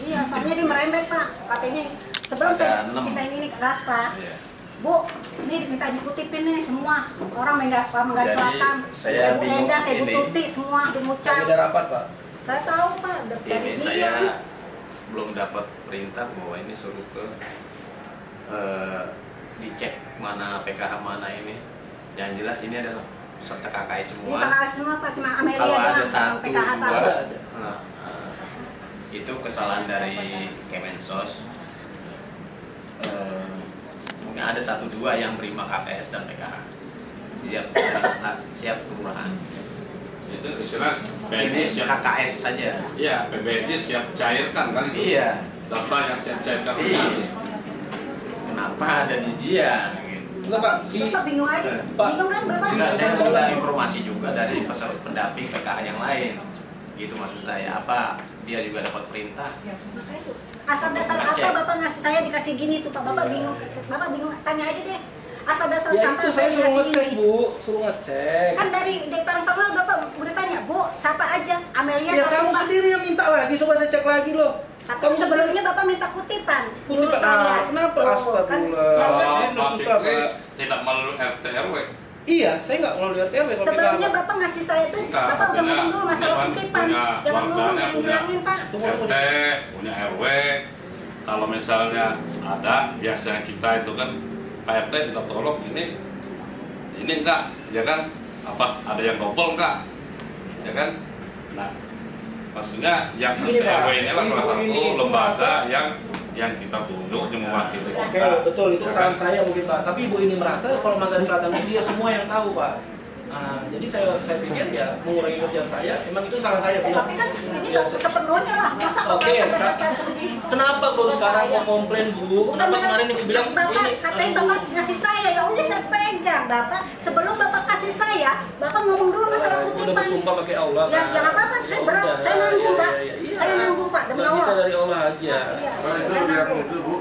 Speaker 4: Iya, soalnya dia merembet Pak. Katanya sebelum
Speaker 9: Ada
Speaker 4: saya
Speaker 9: 6.
Speaker 4: kita ini ke Rastra,
Speaker 9: Iya.
Speaker 4: Bu, ini minta dikutipin nih semua orang Manggarai
Speaker 9: Jadi,
Speaker 4: Selatan,
Speaker 9: saya
Speaker 4: Ibu
Speaker 9: bingung
Speaker 4: Endah, Ibu
Speaker 9: ini.
Speaker 4: Tuti, semua dimucap.
Speaker 10: Kami ada rapat Pak.
Speaker 4: Saya tahu Pak, dari
Speaker 9: Ini
Speaker 4: dia.
Speaker 9: saya belum dapat perintah bahwa ini suruh ke dicek mana PKH mana ini. Yang jelas ini adalah peserta KKI
Speaker 4: Ini
Speaker 9: semua.
Speaker 4: PKH semua Pak, cuma Amelia
Speaker 9: Kalau ada
Speaker 4: doang,
Speaker 9: satu,
Speaker 4: PKH
Speaker 9: dua,
Speaker 4: satu.
Speaker 9: itu kesalahan dari Kemensos. Mungkin ada 1-2 yang terima KKS dan PKH. Siap kelurahan.
Speaker 1: Itu istilah
Speaker 9: Ini
Speaker 1: PBD siap.
Speaker 9: KKS saja.
Speaker 1: Iya, PBD siap cairkan kan itu.
Speaker 9: Iya.
Speaker 1: Data yang siap cairkan.
Speaker 9: Iya. Kenapa ada di dia?
Speaker 10: Enggak Pak,
Speaker 4: Bapak bingung aja,
Speaker 10: Pak.
Speaker 4: bingung kan Bapak?
Speaker 9: Enggak, saya minta informasi juga dari peserta pendamping PKH yang lain. Gitu maksud saya. Apa dia juga dapat perintah?
Speaker 4: Maka itu asal dasar apa
Speaker 9: Ngecek.
Speaker 4: Bapak ngasih saya dikasih gini tuh Pak, Bapak bingung. Bapak bingung, tanya aja deh. Asal dasar
Speaker 10: ya
Speaker 4: sampai
Speaker 10: itu saya suruh
Speaker 4: dikasih
Speaker 10: ngecek
Speaker 4: gini.
Speaker 10: Bu, suruh ngecek.
Speaker 4: Kan dari Tarang-Tarang Bapak udah tanya, Bu, siapa aja? Amelia
Speaker 10: Ya
Speaker 4: satu
Speaker 10: kamu
Speaker 4: Pak.
Speaker 10: sendiri yang minta lagi, coba saya cek lagi loh.
Speaker 4: Tapi
Speaker 10: Kamu
Speaker 4: sebelumnya Bapak minta kutipan.
Speaker 10: Kutipan,
Speaker 4: Nyuruh saya.
Speaker 10: kenapa?
Speaker 4: Tuh,
Speaker 10: Astagfirullah.
Speaker 4: kan,
Speaker 1: Kalau
Speaker 10: Ini
Speaker 1: Pak
Speaker 10: susah,
Speaker 1: Fikri
Speaker 10: Pak.
Speaker 1: tidak melalui RT RW.
Speaker 10: Iya, saya nggak melalui RT RW.
Speaker 4: Sebelumnya Bapak ngasih saya itu, Bapak udah ngomong dulu masalah kutipan. Jangan ngomong yang bilangin Pak.
Speaker 1: RT, punya RW. Kalau misalnya ada, biasanya kita itu kan Pak RT minta tolong ini enggak, ya kan? Apa ada yang double enggak? Ya kan? Nah, maksudnya yang RT RW ini adalah salah satu lembaga yang kita tunjuk yang mewakili
Speaker 10: Oke,
Speaker 1: kita.
Speaker 10: betul, itu
Speaker 1: Ya
Speaker 10: saran
Speaker 1: kan?
Speaker 10: saya mungkin Pak. Tapi Ibu ini merasa kalau Manggarai Selatan ini dia semua yang tahu Pak. Nah, jadi saya pikir ya mengurangi kerjaan saya, emang itu saran saya.
Speaker 4: Tapi kan ini sepenuhnya lah, masa
Speaker 10: Oke, kenapa baru sekarang mau komplain Bu? Kenapa kemarin Ibu bilang
Speaker 4: Bapak,
Speaker 10: ini?
Speaker 4: katanya Bapak ngasih saya, ya udah saya pegang Bapak. Sebelum Bapak kasih saya, Bapak ngomong dulu masalah
Speaker 10: Udah
Speaker 4: kutipan.
Speaker 10: bersumpah pakai Allah
Speaker 4: Ya,
Speaker 10: kan?
Speaker 4: jangan apa-apa, saya berat,
Speaker 10: Udah,
Speaker 4: saya nanggung Pak.
Speaker 10: iya.
Speaker 4: Saya nanggung Pak, demi
Speaker 10: Nggak bisa
Speaker 4: Allah.
Speaker 10: dari Allah aja.
Speaker 4: Iya,
Speaker 2: Nah, itu
Speaker 4: saya
Speaker 2: yang
Speaker 4: nanggung.
Speaker 2: itu Bu,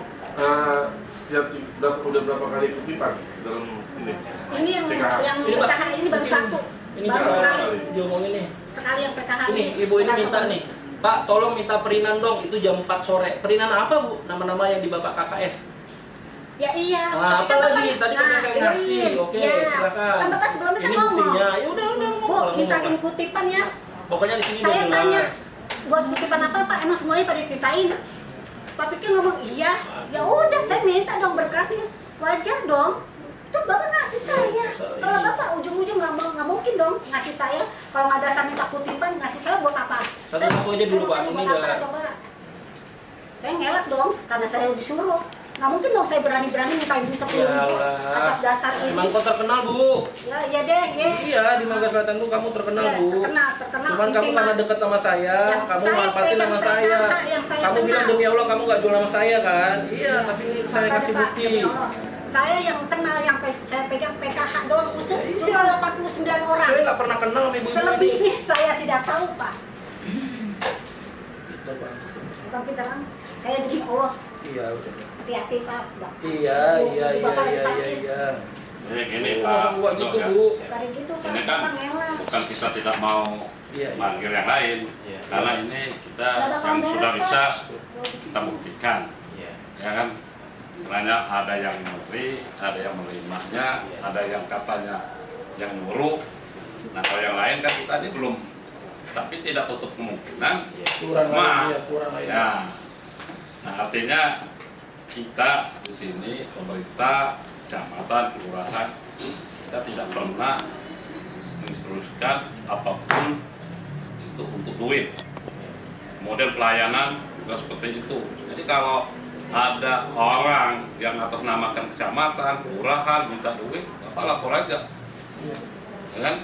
Speaker 2: setiap udah berapa kali kutipan dalam ini?
Speaker 4: Ini yang
Speaker 2: PKH.
Speaker 10: Ini, Pak.
Speaker 4: PKH ini baru satu.
Speaker 10: Ini
Speaker 4: Baru
Speaker 10: bisa
Speaker 4: sekali.
Speaker 10: diomongin nih.
Speaker 4: Sekali yang PKH
Speaker 10: Ini Ibu ini minta nih, Pak tolong minta perinan dong, itu jam 4 sore. Perinan apa Bu? Nama-nama yang di Bapak KKS.
Speaker 4: Ya iya.
Speaker 10: Nah,
Speaker 4: Tapi
Speaker 10: apa
Speaker 4: kan
Speaker 10: lagi?
Speaker 4: Bapak-
Speaker 10: Tadi kan
Speaker 4: nah,
Speaker 10: saya ngasih.
Speaker 4: ini.
Speaker 10: Oke,
Speaker 4: Ya.
Speaker 10: silakan.
Speaker 4: Kan Bapak sebelumnya
Speaker 10: Ini
Speaker 4: kan ngomong.
Speaker 10: buktinya. Ya udah
Speaker 4: Bu,
Speaker 10: ngomong.
Speaker 4: minta ini kutipan ya.
Speaker 10: Pokoknya di sini
Speaker 4: Saya
Speaker 10: udah
Speaker 4: tanya,
Speaker 10: jelas.
Speaker 4: buat kutipan apa Pak? Emang semuanya pada dimintain? Pak pikir ngomong iya. Ya udah, saya minta dong berkasnya. Wajar dong. Itu Bapak ngasih saya. Kalau Bapak ujung-ujung nggak mungkin dong ngasih saya. Kalau nggak dasar minta kutipan, ngasih saya buat apa?
Speaker 10: Satu-satu aja dulu, Pak.
Speaker 4: Saya
Speaker 10: Ini
Speaker 4: buat apa?
Speaker 10: udah-
Speaker 4: Coba. Saya ngelak dong, karena saya disuruh. Nggak mungkin dong saya berani-berani minta ibu 10.000
Speaker 10: Iyalah.
Speaker 4: atas dasar ini.
Speaker 10: Emang kau terkenal Bu.
Speaker 4: Ya, iya deh, ya.
Speaker 10: Iya, di Manggarai Selatan tuh kamu terkenal
Speaker 4: Ya,
Speaker 10: Bu.
Speaker 4: terkenal.
Speaker 10: Cuman kamu
Speaker 4: Intinya.
Speaker 10: karena dekat sama saya,
Speaker 4: Yang
Speaker 10: kamu
Speaker 4: saya
Speaker 10: manfaatin
Speaker 4: pegang
Speaker 10: sama saya.
Speaker 4: PKH yang saya
Speaker 10: Kamu bilang
Speaker 4: kenal.
Speaker 10: demi Allah kamu nggak jual sama saya kan? Iya, tapi ini saya
Speaker 4: Makanya,
Speaker 10: kasih
Speaker 4: Pak,
Speaker 10: bukti.
Speaker 4: demi Allah, saya yang kenal, saya pegang PKH doang khusus cuma 89 orang.
Speaker 10: Saya nggak pernah kenal sama ibu-ibu ini.
Speaker 4: Selebihnya saya tidak tahu Pak.
Speaker 10: Gitu, Pak.
Speaker 4: Bukan kita kan, saya demi Allah
Speaker 10: Iya, udah.
Speaker 4: hati-hati Pak.
Speaker 10: Iya.
Speaker 4: Bapak lagi sakit.
Speaker 1: Ini
Speaker 10: Nggak
Speaker 1: Pak,
Speaker 10: usah buat gitu
Speaker 1: ya.
Speaker 10: Bu.
Speaker 4: Bukan gitu Pak,
Speaker 1: Ini kan
Speaker 4: Bapak ngelak.
Speaker 1: bukan kita tidak mau
Speaker 10: Iya.
Speaker 1: manggil yang lain,
Speaker 10: Iya.
Speaker 1: karena ini kita
Speaker 4: Nggak ada
Speaker 1: yang
Speaker 4: beres,
Speaker 1: sudah
Speaker 4: Pak.
Speaker 1: bisa kita buktikan,
Speaker 9: Iya.
Speaker 1: ya kan? Karena ada yang memberi, ada yang menerimanya, ada yang katanya yang nyuruh. Nah kalau yang lain kan kita ini belum, tapi tidak tutup kemungkinan.
Speaker 10: Kurang
Speaker 1: Cuma,
Speaker 10: lagi ya, kurang lagi.
Speaker 1: ya. Nah artinya kita di sini pemerintah, kecamatan, kelurahan, kita tidak pernah menginstruksikan apapun itu untuk duit. Model pelayanan juga seperti itu. Jadi kalau ada orang yang atas namakan kecamatan, kelurahan minta duit, apa lapor aja, ya kan?